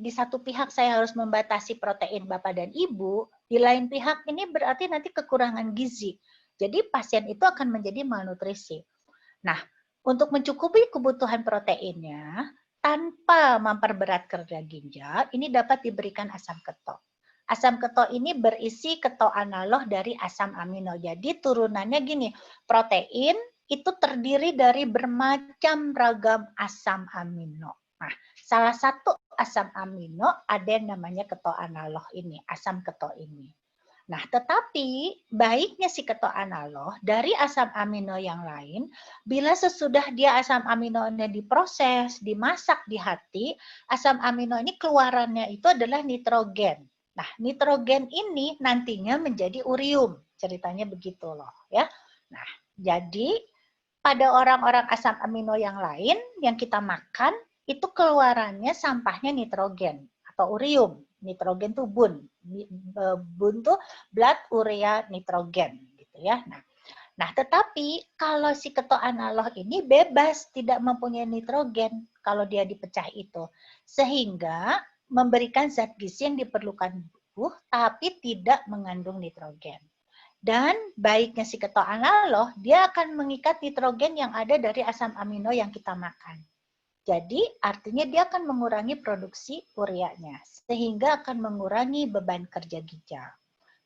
satu pihak saya harus membatasi protein Bapak dan Ibu, di lain pihak ini berarti nanti kekurangan gizi. Jadi pasien itu akan menjadi malnutrisi. Nah, untuk mencukupi kebutuhan proteinnya tanpa memperberat kerja ginjal, ini dapat diberikan asam ketok. Asam ketok ini berisi ketok analog dari asam amino. Jadi turunannya gini, protein itu terdiri dari bermacam ragam asam amino. Nah, salah satu asam amino ada yang namanya ketok analog ini, asam ketok ini. Nah, tetapi baiknya si ketoanoloh dari asam amino yang lain, bila sesudah dia asam aminonya diproses, dimasak di hati, asam amino ini keluarannya itu adalah nitrogen. Nah, nitrogen ini nantinya menjadi urium. Ceritanya begitu loh, ya. Nah, jadi pada orang-orang asam amino yang lain yang kita makan, itu keluarannya sampahnya nitrogen atau urium. Nitrogen tuh bun. Bun tuh blood urea nitrogen gitu ya. Nah, tetapi kalau si ketoanoloh ini bebas tidak mempunyai nitrogen kalau dia dipecah itu. Sehingga memberikan zat gizi yang diperlukan tubuh tapi tidak mengandung nitrogen. Dan baiknya si ketoanoloh, dia akan mengikat nitrogen yang ada dari asam amino yang kita makan. Jadi artinya dia akan mengurangi produksi ureanya, sehingga akan mengurangi beban kerja ginjal.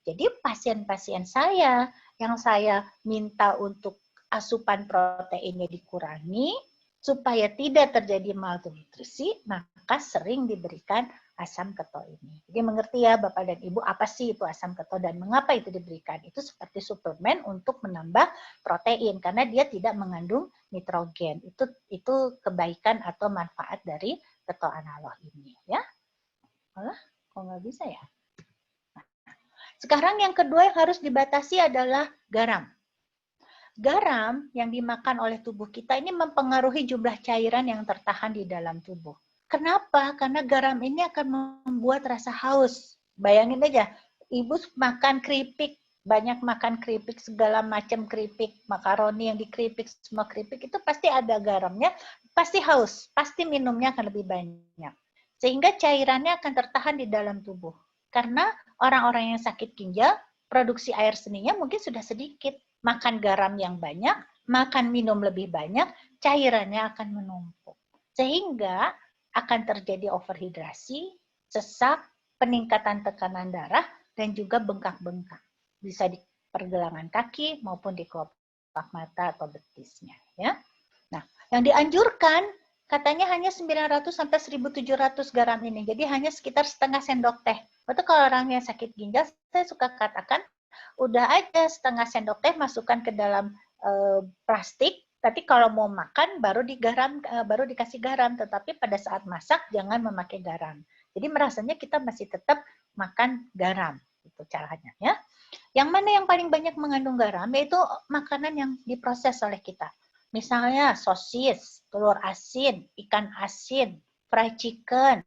Jadi pasien-pasien saya yang saya minta untuk asupan proteinnya dikurangi, supaya tidak terjadi malnutrisi, maka sering diberikan asam keto ini. Jadi mengerti ya Bapak dan Ibu apa sih itu asam keto dan mengapa itu diberikan. Itu seperti suplemen untuk menambah protein karena dia tidak mengandung nitrogen. Itu kebaikan atau manfaat dari ketoanoloh ini ya. Malah kok nggak bisa ya? Sekarang yang kedua yang harus dibatasi adalah garam. Garam yang dimakan oleh tubuh kita ini mempengaruhi jumlah cairan yang tertahan di dalam tubuh. Kenapa? Karena garam ini akan membuat rasa haus. Bayangin aja, ibu makan keripik, banyak makan keripik, segala macam keripik, makaroni yang dikeripik, semua keripik, itu pasti ada garamnya, pasti haus, pasti minumnya akan lebih banyak. Sehingga cairannya akan tertahan di dalam tubuh. Karena orang-orang yang sakit ginjal, produksi air seninya mungkin sudah sedikit. Makan garam yang banyak, makan minum lebih banyak, cairannya akan menumpuk. Sehingga akan terjadi overhidrasi, sesak, peningkatan tekanan darah, dan juga bengkak-bengkak. Bisa di pergelangan kaki maupun di kelopak mata atau betisnya. Ya. Nah, yang dianjurkan katanya hanya 900 sampai 1.700 garam ini. Jadi hanya sekitar setengah sendok teh. Betul kalau orang yang sakit ginjal, saya suka katakan, udah aja setengah sendok teh masukkan ke dalam plastik, tapi kalau mau makan baru baru dikasih garam, tetapi pada saat masak jangan memakai garam. Jadi merasanya kita masih tetap makan garam, itu caranya ya. Yang mana yang paling banyak mengandung garam yaitu makanan yang diproses oleh kita. Misalnya sosis, telur asin, ikan asin, fried chicken,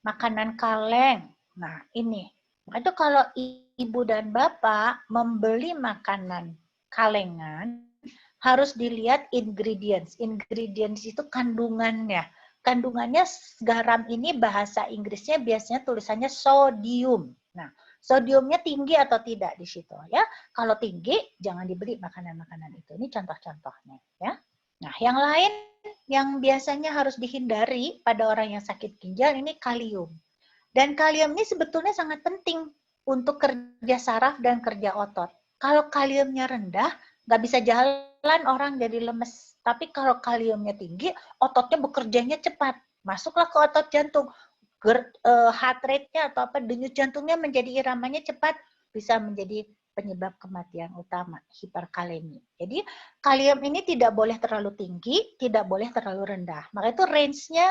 makanan kaleng. Nah, ini. Itu kalau ibu dan bapak membeli makanan kalengan, harus dilihat ingredients. Ingredients itu kandungannya. Kandungannya garam ini bahasa Inggrisnya biasanya tulisannya sodium. Nah, sodiumnya tinggi atau tidak di situ ya. Kalau tinggi jangan dibeli makanan-makanan itu. Ini contoh-contohnya ya. Nah, yang lain yang biasanya harus dihindari pada orang yang sakit ginjal ini kalium. Dan kalium ini sebetulnya sangat penting untuk kerja saraf dan kerja otot. Kalau kaliumnya rendah, nggak bisa jalan orang jadi lemes. Tapi kalau kaliumnya tinggi, ototnya bekerjanya cepat. Masuklah ke otot jantung. Heart rate-nya atau apa, denyut jantungnya menjadi iramanya cepat, bisa menjadi penyebab kematian utama, hiperkalemi. Jadi kalium ini tidak boleh terlalu tinggi, tidak boleh terlalu rendah. Maka itu range-nya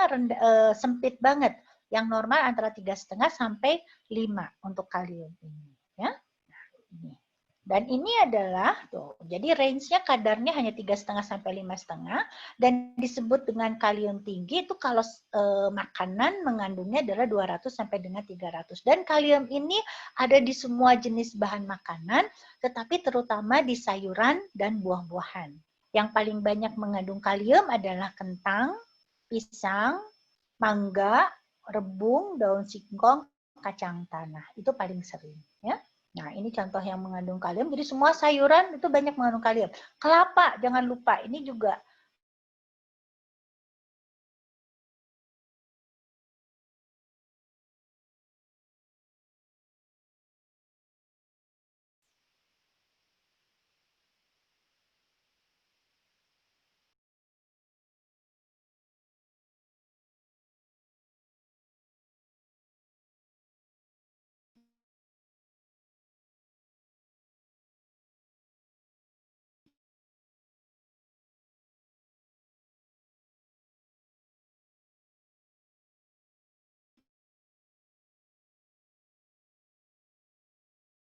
sempit banget. Yang normal antara 3,5 sampai 5 untuk kalium ini. Ya. Nah, ini. Dan ini adalah, tuh, jadi range-nya kadarnya hanya 3,5 sampai 5,5. Dan disebut dengan kalium tinggi itu kalau makanan mengandungnya adalah 200 sampai dengan 300. Dan kalium ini ada di semua jenis bahan makanan, tetapi terutama di sayuran dan buah-buahan. Yang paling banyak mengandung kalium adalah kentang, pisang, mangga, rebung, daun singkong, kacang tanah. Itu paling sering. Ya. Nah, ini contoh yang mengandung kalium. Jadi semua sayuran itu banyak mengandung kalium. Kelapa, jangan lupa. Ini juga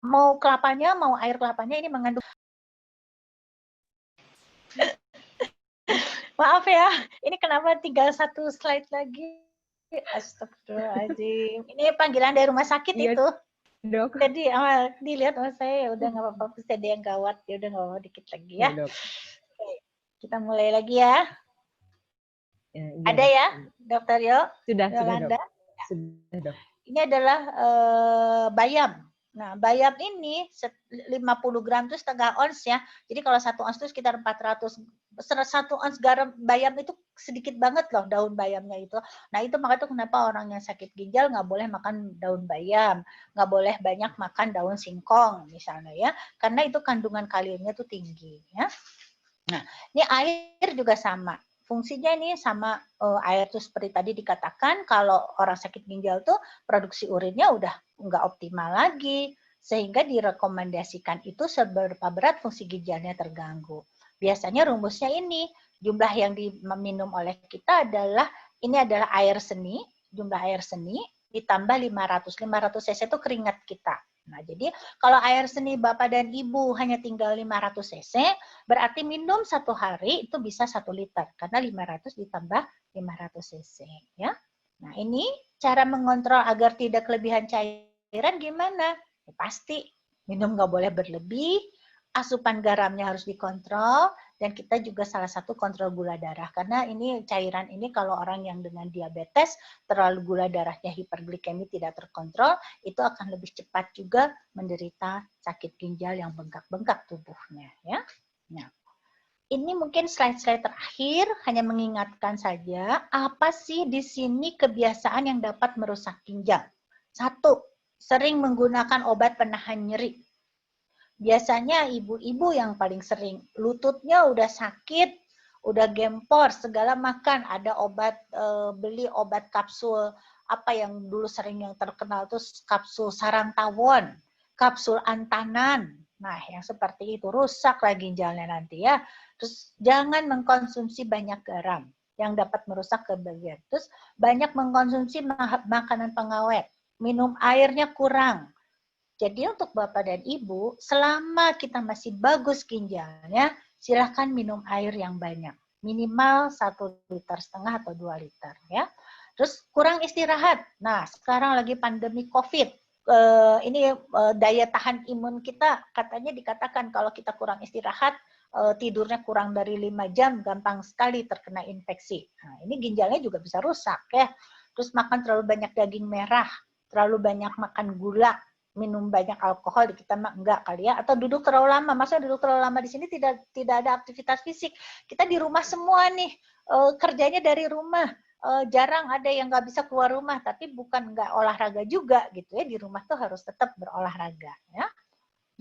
mau kelapanya, mau air kelapanya ini mengandung. Maaf ya, ini kenapa tinggal satu slide lagi? Astagfirullahaladzim. Ini panggilan dari rumah sakit Iya, itu. Dok. Jadi dilihat sama saya, udah nggak apa-apa, pasti ada yang gawat, ya udah nggak apa-apa, dikit lagi ya. Iya, Dok. Oke, kita mulai lagi ya. Ya, iya, Ada Dok. ya, Dokter Yo? Sudah, Yolanda? Dok. Sudah, Dok. Ini adalah bayam. Nah, bayam ini 50 gram itu setengah ons ya. Jadi kalau 1 ons itu sekitar 400. 1 ons garam bayam itu sedikit banget loh daun bayamnya itu. Nah, itu makanya tuh kenapa orang yang sakit ginjal nggak boleh makan daun bayam, nggak boleh banyak makan daun singkong misalnya ya, karena itu kandungan kaliumnya tuh tinggi ya. Nah, ini air juga sama. Fungsinya ini sama air tuh seperti tadi dikatakan, kalau orang sakit ginjal tuh produksi urinnya udah nggak optimal lagi, sehingga direkomendasikan itu seberapa berat fungsi ginjalnya terganggu. Biasanya rumusnya ini, jumlah yang diminum oleh kita adalah, ini adalah air seni, jumlah air seni ditambah 500. 500 cc itu keringat kita. Nah, jadi kalau air seni Bapak dan Ibu hanya tinggal 500 cc, berarti minum 1 hari itu bisa 1 liter, karena 500 ditambah 500 cc. Ya. Nah, ini cara mengontrol agar tidak kelebihan cairan gimana? Ya, pasti minum nggak boleh berlebih, asupan garamnya harus dikontrol, dan kita juga salah satu kontrol gula darah. Karena ini cairan ini kalau orang yang dengan diabetes, terlalu gula darahnya hiperglikemi tidak terkontrol, itu akan lebih cepat juga menderita sakit ginjal yang bengkak-bengkak tubuhnya. Ya. Nah, ini mungkin slide-slide terakhir, hanya mengingatkan saja, apa sih di sini kebiasaan yang dapat merusak ginjal? 1, sering menggunakan obat penahan nyeri. Biasanya ibu-ibu yang paling sering, lututnya udah sakit, udah gempor, segala makan, ada obat, beli obat kapsul, apa yang dulu sering yang terkenal tuh kapsul sarang tawon, kapsul antanan. Nah, yang seperti itu rusak lagi ginjalnya nanti ya. Terus jangan mengkonsumsi banyak garam yang dapat merusak kebagian. Terus banyak mengkonsumsi makanan pengawet, minum airnya kurang. Jadi untuk Bapak dan Ibu, selama kita masih bagus ginjalnya, silahkan minum air yang banyak. Minimal 1,5 liter atau 2 liter. Ya. Terus kurang istirahat. Nah, sekarang lagi pandemi COVID. Ini daya tahan imun kita katanya dikatakan kalau kita kurang istirahat, tidurnya kurang dari 5 jam, gampang sekali terkena infeksi. Nah, ini ginjalnya juga bisa rusak ya. Terus makan terlalu banyak daging merah, terlalu banyak makan gula, minum banyak alkohol, kita mah enggak kali ya, atau duduk terlalu lama. Maksudnya duduk terlalu lama di sini tidak ada aktivitas fisik. Kita di rumah semua nih, kerjanya dari rumah. Jarang ada yang nggak bisa keluar rumah, tapi bukan nggak olahraga juga gitu ya. Di rumah tuh harus tetap berolahraga ya.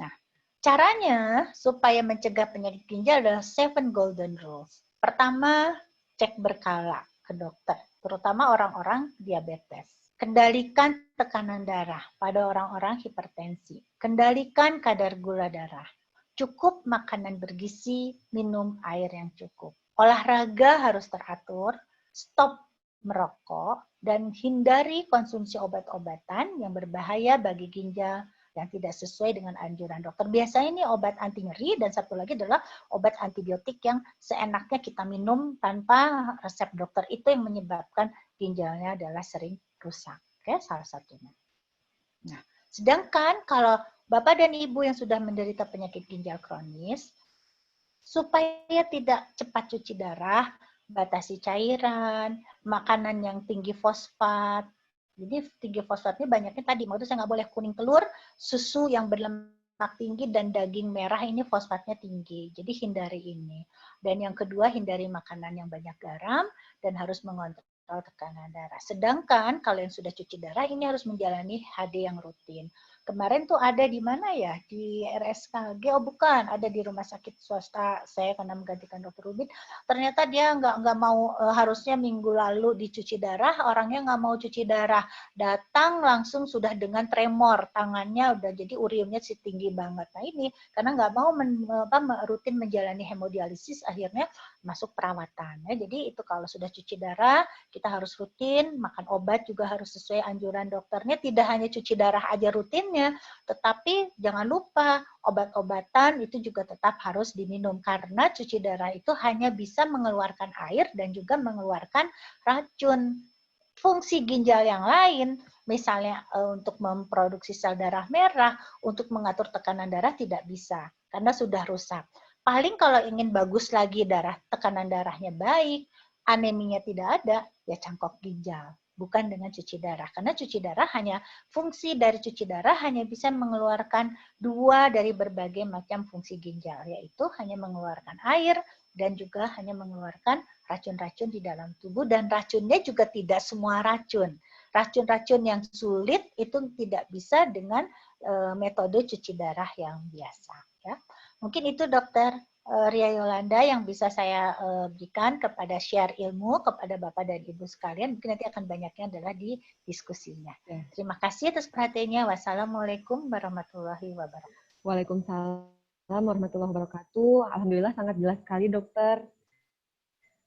Nah, caranya supaya mencegah penyakit ginjal adalah 7 golden rules. Pertama, cek berkala ke dokter, terutama orang-orang diabetes. Kendalikan tekanan darah pada orang-orang hipertensi. Kendalikan kadar gula darah. Cukup makanan bergizi, minum air yang cukup. Olahraga harus teratur, stop merokok, dan hindari konsumsi obat-obatan yang berbahaya bagi ginjal yang tidak sesuai dengan anjuran dokter. Biasanya ini obat anti nyeri, dan satu lagi adalah obat antibiotik yang seenaknya kita minum tanpa resep dokter. Itu yang menyebabkan ginjalnya adalah sering rusak. Oke, salah satunya. Nah, sedangkan kalau Bapak dan Ibu yang sudah menderita penyakit ginjal kronis, supaya tidak cepat cuci darah, batasi cairan, makanan yang tinggi fosfat. Jadi tinggi fosfatnya banyaknya tadi, maksudnya saya nggak boleh kuning telur, susu yang berlemak tinggi, dan daging merah ini fosfatnya tinggi. Jadi hindari ini. Dan yang kedua, hindari makanan yang banyak garam dan harus mengontrol tekanan darah. Sedangkan kalau yang sudah cuci darah ini harus menjalani HD yang rutin. Kemarin tuh ada di mana ya? Di RSKG, oh bukan, ada di rumah sakit swasta saya karena menggantikan Dokter Rubin. Ternyata dia nggak mau, harusnya minggu lalu dicuci darah, orangnya nggak mau cuci darah. Datang langsung sudah dengan tremor, tangannya udah jadi uriumnya tinggi banget. Nah ini karena nggak mau rutin menjalani hemodialisis, akhirnya masuk perawatan. Ya. Jadi itu kalau sudah cuci darah, kita harus rutin, makan obat juga harus sesuai anjuran dokternya, tidak hanya cuci darah aja rutin, racunnya. Tetapi jangan lupa obat-obatan itu juga tetap harus diminum karena cuci darah itu hanya bisa mengeluarkan air dan juga mengeluarkan racun. Fungsi ginjal yang lain, misalnya untuk memproduksi sel darah merah, untuk mengatur tekanan darah tidak bisa karena sudah rusak. Paling kalau ingin bagus lagi tekanan darahnya baik, aneminya tidak ada, ya cangkok ginjal. Bukan dengan cuci darah. Karena cuci darah fungsi dari cuci darah hanya bisa mengeluarkan 2 dari berbagai macam fungsi ginjal, yaitu hanya mengeluarkan air dan juga hanya mengeluarkan racun-racun di dalam tubuh, dan racunnya juga tidak semua racun. Racun-racun yang sulit itu tidak bisa dengan metode cuci darah yang biasa. Ya. Mungkin itu Dokter Ria Yolanda yang bisa saya berikan kepada share ilmu kepada Bapak dan Ibu sekalian. Mungkin nanti akan banyaknya adalah di diskusinya. Ya. Terima kasih atas perhatiannya. Wassalamualaikum warahmatullahi wabarakatuh. Waalaikumsalam warahmatullahi wabarakatuh. Alhamdulillah sangat jelas sekali Dokter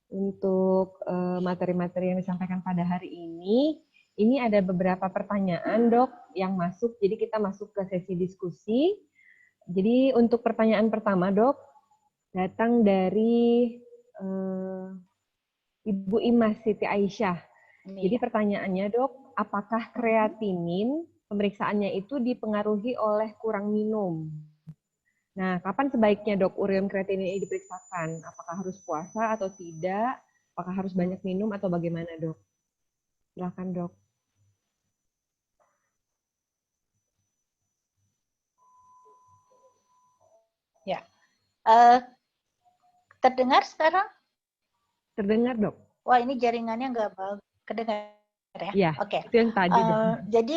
untuk materi-materi yang disampaikan pada hari ini. Ini ada beberapa pertanyaan Dok yang masuk, jadi kita masuk ke sesi diskusi. Jadi untuk pertanyaan pertama Dok, datang dari Ibu Imas Siti Aisyah. Jadi pertanyaannya Dok, apakah kreatinin pemeriksaannya itu dipengaruhi oleh kurang minum? Nah, kapan sebaiknya Dok ureum kreatinin ini diperiksakan? Apakah harus puasa atau tidak? Apakah harus banyak minum atau bagaimana Dok? Silakan Dok. Ya, terdengar sekarang? Terdengar Dok. Wah, ini jaringannya nggak bagus. Kedengar ya? Iya. Oke. Itu yang tadi Dok. Jadi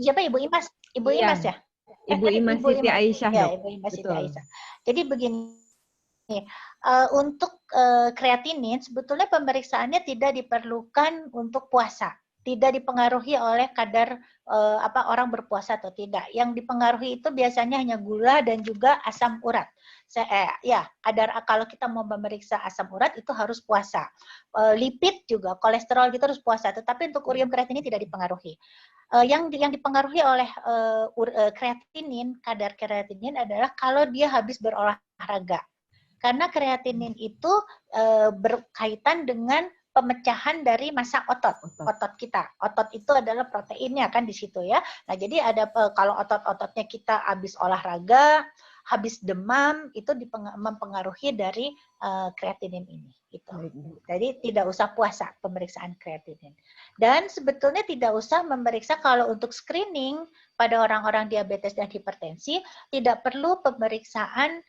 siapa Ibu Imas? Ibu Imas ya? Ibu Imas Siti Aisyah Dok. Ya, Ibu Imas Siti Aisyah. Jadi begini. Untuk kreatinin sebetulnya pemeriksaannya tidak diperlukan untuk puasa. Tidak dipengaruhi oleh kadar orang berpuasa atau tidak. Yang dipengaruhi itu biasanya hanya gula dan juga asam urat. Kalau kita mau memeriksa asam urat itu harus puasa. Lipid juga, kolesterol gitu harus puasa. Tetapi untuk ureum kreatinin tidak dipengaruhi. Yang dipengaruhi oleh kreatinin, kadar kreatinin adalah kalau dia habis berolahraga. Karena kreatinin itu berkaitan dengan pemecahan dari massa otot kita. Otot itu adalah proteinnya kan di situ ya. Nah, jadi ada kalau otot-ototnya kita habis olahraga, habis demam, itu mempengaruhi dari kreatinin ini. Gitu. Jadi tidak usah puasa pemeriksaan kreatinin. Dan sebetulnya tidak usah memeriksa kalau untuk screening pada orang-orang diabetes dan hipertensi, tidak perlu pemeriksaan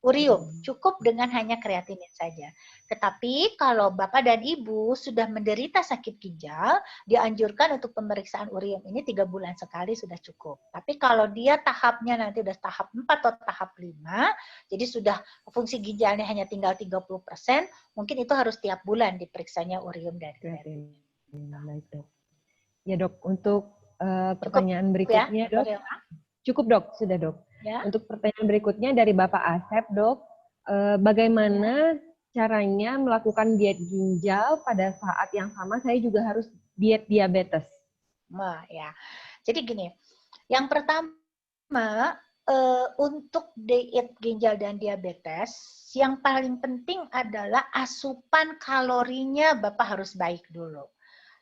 ureum, cukup dengan hanya kreatinin saja. Tetapi kalau Bapak dan Ibu sudah menderita sakit ginjal, dianjurkan untuk pemeriksaan ureum ini 3 bulan sekali sudah cukup. Tapi kalau dia tahapnya nanti sudah tahap 4 atau tahap 5, jadi sudah fungsi ginjalnya hanya tinggal 30%, mungkin itu harus tiap bulan diperiksanya ureum dan kreatinin. Baik Dok. Ya Dok, untuk pertanyaan berikutnya ya, Dok. Cukup Dok, sudah Dok. Ya. Untuk pertanyaan berikutnya dari Bapak Asep, Dok, bagaimana caranya melakukan diet ginjal pada saat yang sama saya juga harus diet diabetes? Nah, ya. Jadi gini, yang pertama untuk diet ginjal dan diabetes, yang paling penting adalah asupan kalorinya Bapak harus baik dulu.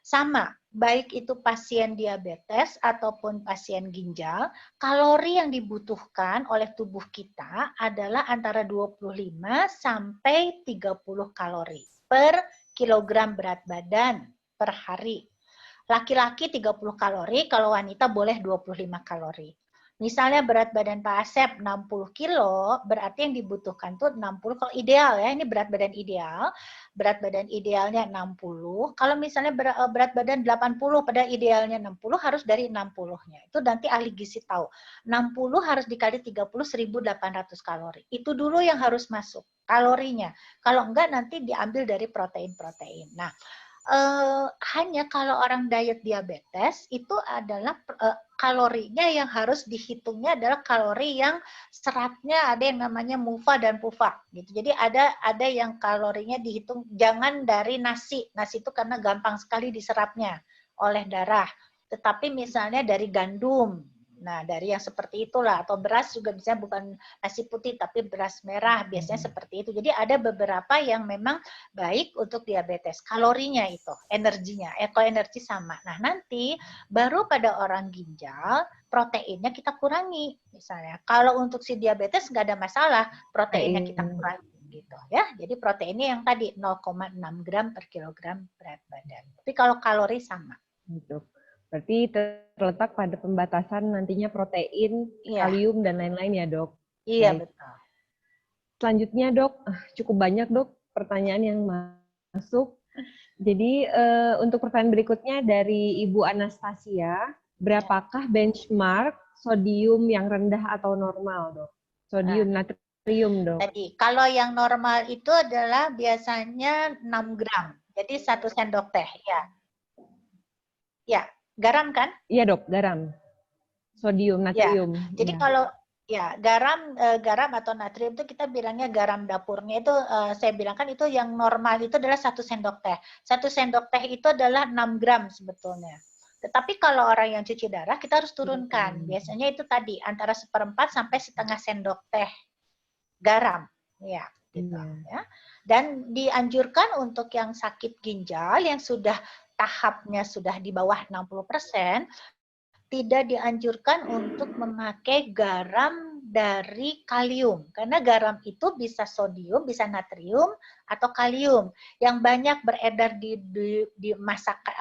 Sama, baik itu pasien diabetes ataupun pasien ginjal, kalori yang dibutuhkan oleh tubuh kita adalah antara 25 sampai 30 kalori per kilogram berat badan per hari. Laki-laki 30 kalori, kalau wanita boleh 25 kalori. Misalnya berat badan Pak Asep 60 kilo, berarti yang dibutuhkan tuh 60, kalau ideal ya, ini berat badan ideal. Berat badan idealnya 60. Kalau misalnya berat badan 80, pada idealnya 60, harus dari 60-nya. Itu nanti ahli gizi tahu. 60 harus dikali 30, 1.800 kalori. Itu dulu yang harus masuk, kalorinya. Kalau enggak nanti diambil dari protein-protein. Nah, hanya kalau orang diet diabetes itu adalah kalorinya yang harus dihitungnya adalah kalori yang seratnya ada yang namanya MUFA dan PUFA gitu. Jadi ada yang kalorinya dihitung jangan dari nasi. Nasi itu karena gampang sekali diserapnya oleh darah. tetapi misalnya dari gandum. Nah, dari yang seperti itulah, atau beras juga bisa, bukan nasi putih tapi beras merah, biasanya seperti itu. Jadi ada beberapa yang memang baik untuk diabetes. Kalorinya itu, energinya, energi sama. Nah, nanti baru pada orang ginjal, proteinnya kita kurangi. Misalnya, kalau untuk si diabetes nggak ada masalah, proteinnya kita kurangi. Gitu ya. Jadi proteinnya yang tadi 0,6 gram per kilogram berat badan. Tapi kalau kalori sama. Gitu. Berarti terletak pada pembatasan nantinya protein, Iya. kalium, dan lain-lain ya, Dok? Iya, Baik. betul. Selanjutnya, Dok, cukup banyak, Dok, pertanyaan yang masuk. Jadi, untuk pertanyaan berikutnya dari Ibu Anastasia, berapakah benchmark sodium yang rendah atau normal, Dok? Sodium, natrium, Dok. Tadi, kalau yang normal itu adalah biasanya 6 gram. Jadi 1 sendok teh, ya. Ya, garam kan? Iya, Dok, garam. Sodium, natrium. Ya. Jadi kalau garam atau natrium itu kita bilangnya garam dapurnya itu, saya bilang kan itu yang normal itu adalah 1 sendok teh. 1 sendok teh itu adalah 6 gram sebetulnya. Tetapi kalau orang yang cuci darah kita harus turunkan. Biasanya itu tadi antara 1/4 sampai setengah sendok teh garam. Ya, gitu ya. Dan dianjurkan untuk yang sakit ginjal yang sudah tahapnya sudah di bawah 60%, tidak dianjurkan untuk memakai garam dari kalium. Karena garam itu bisa sodium, bisa natrium, atau kalium. Yang banyak beredar di masakan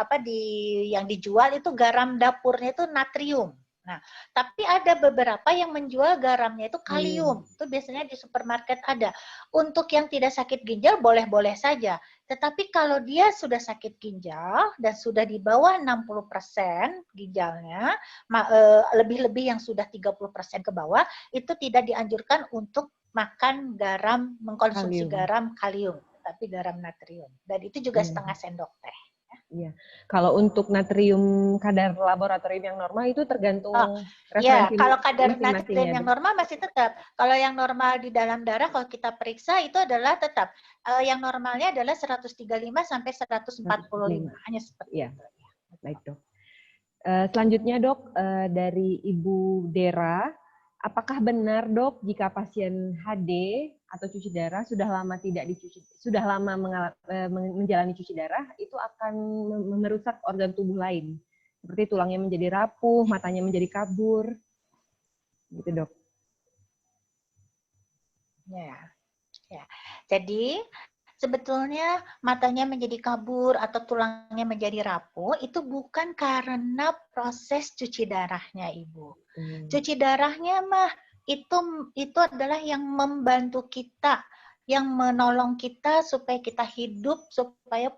yang dijual itu garam dapurnya itu natrium. Nah, tapi ada beberapa yang menjual garamnya itu kalium. Itu biasanya di supermarket ada. Untuk yang tidak sakit ginjal boleh-boleh saja. Tetapi kalau dia sudah sakit ginjal dan sudah di bawah 60% ginjalnya, lebih-lebih yang sudah 30% ke bawah, itu tidak dianjurkan untuk makan garam, mengkonsumsi garam kalium, tapi garam natrium. Dan itu juga setengah sendok teh. Iya. Kalau untuk natrium kadar laboratorium yang normal itu tergantung ya, referensi kalau kadar masing-masing natrium ya, yang normal masih tetap. Kalau yang normal di dalam darah kalau kita periksa itu adalah tetap yang normalnya adalah 135 sampai 145. Hanya seperti itu. Baik, Dok. Selanjutnya, Dok, dari Ibu Dera, apakah benar, Dok, jika pasien HD atau cuci darah sudah lama menjalani cuci darah, itu akan merusak organ tubuh lain, seperti tulangnya menjadi rapuh, matanya menjadi kabur, gitu, Dok? Ya. Jadi sebetulnya matanya menjadi kabur atau tulangnya menjadi rapuh itu bukan karena proses cuci darahnya, Ibu. Cuci darahnya mah itu adalah yang membantu kita, yang menolong kita supaya kita hidup, supaya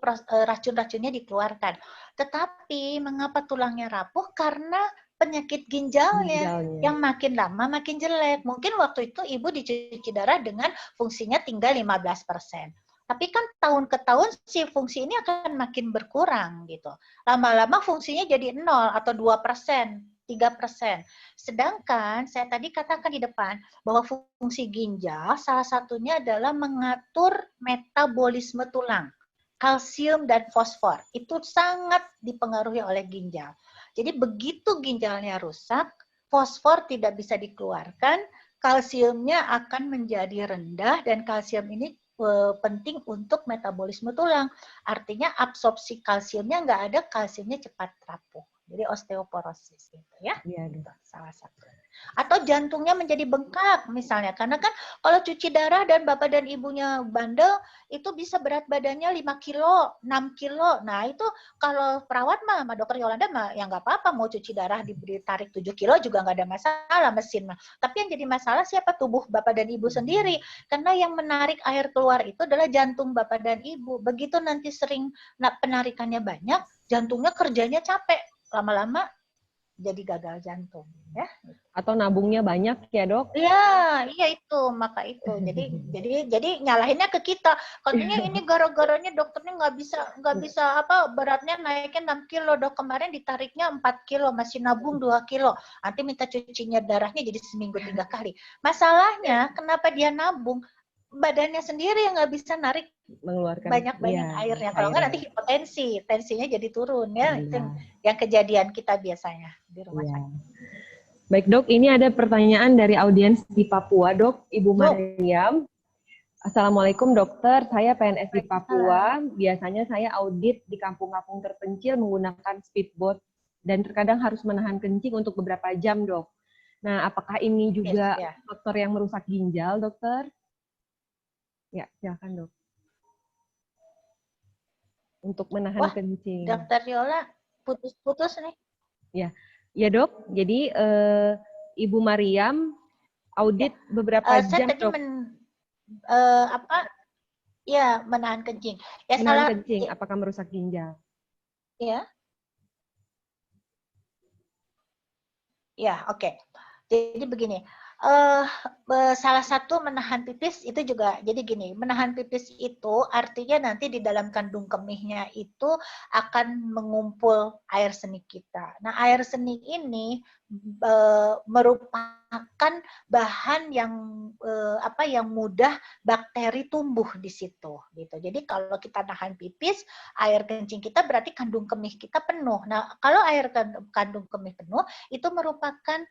racun-racunnya dikeluarkan. Tetapi mengapa tulangnya rapuh? Karena penyakit ginjalnya yang makin lama makin jelek. Mungkin waktu itu ibu dicuci darah dengan fungsinya tinggal 15%. Tapi kan tahun ke tahun si fungsi ini akan makin berkurang gitu. Lama-lama fungsinya jadi 0 atau 2%, 3%. Sedangkan saya tadi katakan di depan bahwa fungsi ginjal salah satunya adalah mengatur metabolisme tulang. Kalsium dan fosfor itu sangat dipengaruhi oleh ginjal. Jadi begitu ginjalnya rusak, fosfor tidak bisa dikeluarkan, kalsiumnya akan menjadi rendah dan kalsium ini penting untuk metabolisme tulang. Artinya absorpsi kalsiumnya nggak ada, kalsiumnya cepat rapuh. Jadi osteoporosis gitu ya. Gitu, salah satu. Atau jantungnya menjadi bengkak misalnya. Karena kan kalau cuci darah dan bapak dan ibunya bandel, itu bisa berat badannya 5 kilo, 6 kilo. Nah itu kalau perawat mah, sama dokter Yolanda mah ya nggak apa-apa. Mau cuci darah ditarik 7 kilo juga nggak ada masalah mesin mah. Tapi yang jadi masalah siapa? Tubuh bapak dan ibu sendiri. Karena yang menarik air keluar itu adalah jantung bapak dan ibu. Begitu nanti sering penarikannya banyak, jantungnya kerjanya capek. Lama-lama jadi gagal jantung ya. Atau nabungnya banyak ya, Dok? Iya itu, maka itu. Jadi nyalahinnya ke kita. Katanya ini gara-garanya dokternya nggak bisa beratnya naiknya 6 kilo, Dok. Kemarin ditariknya 4 kilo, masih nabung 2 kilo. Nanti minta cucinya darahnya jadi seminggu 3 kali. Masalahnya kenapa dia nabung? badannya sendiri yang nggak bisa narik mengeluarkan banyak-banyak iya, airnya. Kalau nggak nanti cairan. hipotensi, tensinya jadi turun ya. Itu Iya, yang kejadian kita biasanya di rumah iya. sakit. Baik dok, ini ada pertanyaan dari audiens di Papua dok, Ibu Dok, Mariam. Assalamualaikum dokter, saya PNS di salam. Papua. Biasanya saya audit di kampung-kampung terpencil menggunakan speedboat dan terkadang harus menahan kencing untuk beberapa jam dok. Nah, apakah ini Yes, juga ya. faktor yang merusak ginjal dokter? Ya, silakan dok. Untuk menahan Wah, kencing. Dokter Yola putus-putus nih. Ya, ya dok. Jadi Ibu Mariam Ya, audit beberapa saya jam tadi dok. apa? Ya, menahan kencing. Ya Menahan salah. kencing, apakah merusak ginjal? Ya, ya, oke. Jadi begini, eh salah satu menahan pipis itu juga, jadi gini, menahan pipis itu artinya nanti di dalam kandung kemihnya itu akan mengumpul air seni kita. Nah, air seni ini merupakan bahan yang yang mudah bakteri tumbuh di situ, gitu. Jadi kalau kita nahan pipis, air kencing kita berarti kandung kemih kita penuh. Nah, kalau air kandung kemih penuh, itu merupakan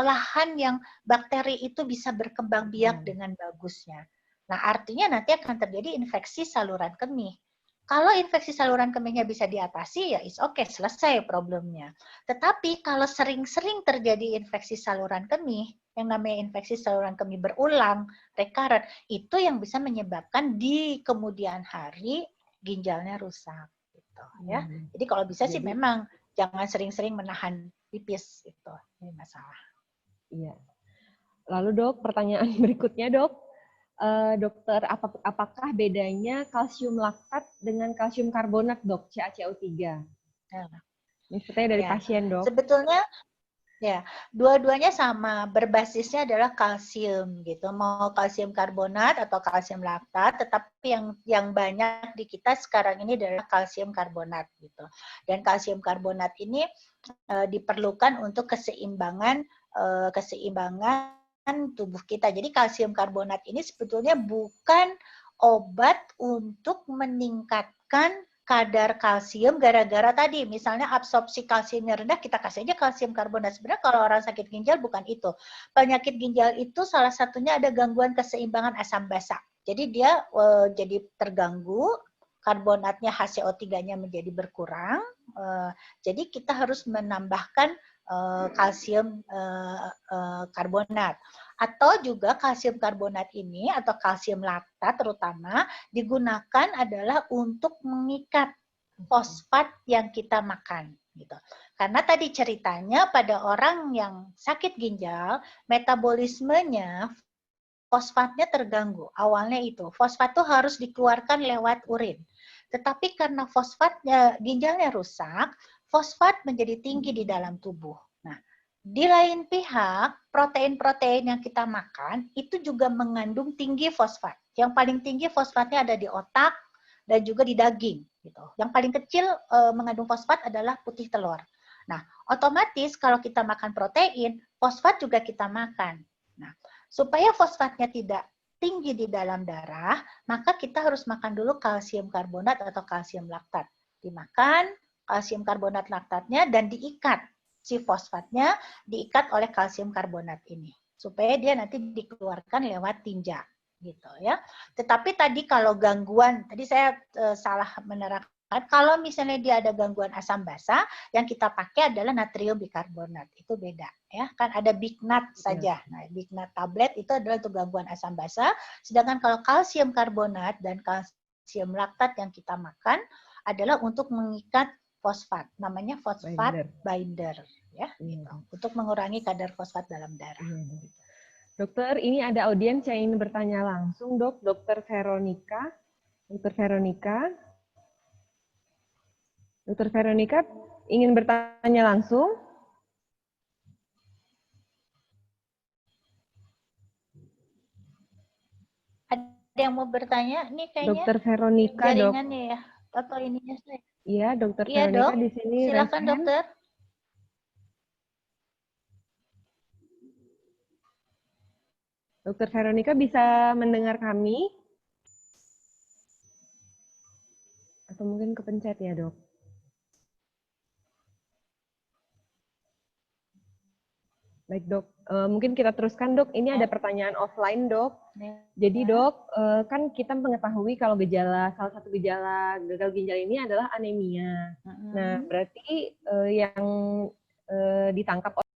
lahan yang bakteri itu bisa berkembang biak dengan bagusnya. Nah, artinya nanti akan terjadi infeksi saluran kemih. Kalau infeksi saluran kemihnya bisa diatasi, ya is oke, selesai problemnya. Tetapi kalau sering-sering terjadi infeksi saluran kemih, yang namanya infeksi saluran kemih berulang, recurrent, itu yang bisa menyebabkan di kemudian hari ginjalnya rusak. Gitu, ya. Jadi kalau bisa sih memang jangan sering-sering menahan pipis itu. Ini masalah. Iya. Lalu dok, pertanyaan berikutnya dok, dokter, apakah bedanya kalsium laktat dengan kalsium karbonat dok, CaCO3? Nah, Ini sepertinya dari ya, pasien dok. sebetulnya ya, dua-duanya sama, berbasisnya adalah kalsium gitu. Mau kalsium karbonat atau kalsium laktat, tetapi yang banyak di kita sekarang ini adalah kalsium karbonat gitu. Dan kalsium karbonat ini diperlukan untuk keseimbangan tubuh kita. Jadi kalsium karbonat ini sebetulnya bukan obat untuk meningkatkan kadar kalsium gara-gara tadi misalnya absorpsi kalsiumnya rendah kita kasih aja kalsium karbonat. Sebenarnya kalau orang sakit ginjal bukan itu. Penyakit ginjal itu salah satunya ada gangguan keseimbangan asam basa. Jadi dia jadi terganggu, karbonatnya HCO3-nya menjadi berkurang. Jadi kita harus menambahkan kalsium karbonat. Atau juga kalsium karbonat ini atau kalsium laktat terutama digunakan adalah untuk mengikat fosfat yang kita makan gitu. Karena tadi ceritanya pada orang yang sakit ginjal, metabolismenya fosfatnya terganggu. Awalnya itu, fosfat itu harus dikeluarkan lewat urin. Tetapi karena fosfatnya ginjalnya rusak, fosfat menjadi tinggi di dalam tubuh. Nah, di lain pihak, protein-protein yang kita makan itu juga mengandung tinggi fosfat. Yang paling tinggi fosfatnya ada di otak dan juga di daging. Gitu. Yang paling kecil mengandung fosfat adalah putih telur. Nah, otomatis kalau kita makan protein, fosfat juga kita makan. Nah, supaya fosfatnya tidak tinggi di dalam darah, maka kita harus makan dulu kalsium karbonat atau kalsium laktat. Dimakan kalsium karbonat laktatnya dan diikat. Si fosfatnya diikat oleh kalsium karbonat ini. Supaya dia nanti dikeluarkan lewat tinja. Gitu ya. Tetapi tadi kalau gangguan, tadi saya salah menerangkan, kalau misalnya dia ada gangguan asam basa, yang kita pakai adalah natrium bikarbonat. Itu beda ya. Kan ada bignat saja. Nah, bignat tablet itu adalah untuk gangguan asam basa, sedangkan kalau kalsium karbonat dan kalsium laktat yang kita makan adalah untuk mengikat fosfat. Namanya fosfat binder ya, gitu. Untuk mengurangi kadar fosfat dalam darah. Dokter, ini ada audiens yang ingin bertanya langsung, dok. Dokter Veronica. Dokter Veronica. Dokter Veronica ingin bertanya langsung. Ada yang mau bertanya? Ini kayaknya Dokter Veronica, jaringannya ya, atau ininya saya. Iya, Dokter Iya Veronica dok, di sini. silakan dokter. Dokter Veronica bisa mendengar kami? Atau mungkin kepencet ya, Dok? Baik, Dok. Mungkin kita teruskan, Dok. Ini ada pertanyaan offline, Dok. Jadi, Dok, kan kita mengetahui kalau salah satu gejala gagal ginjal ini adalah anemia. Nah, berarti yang ditangkap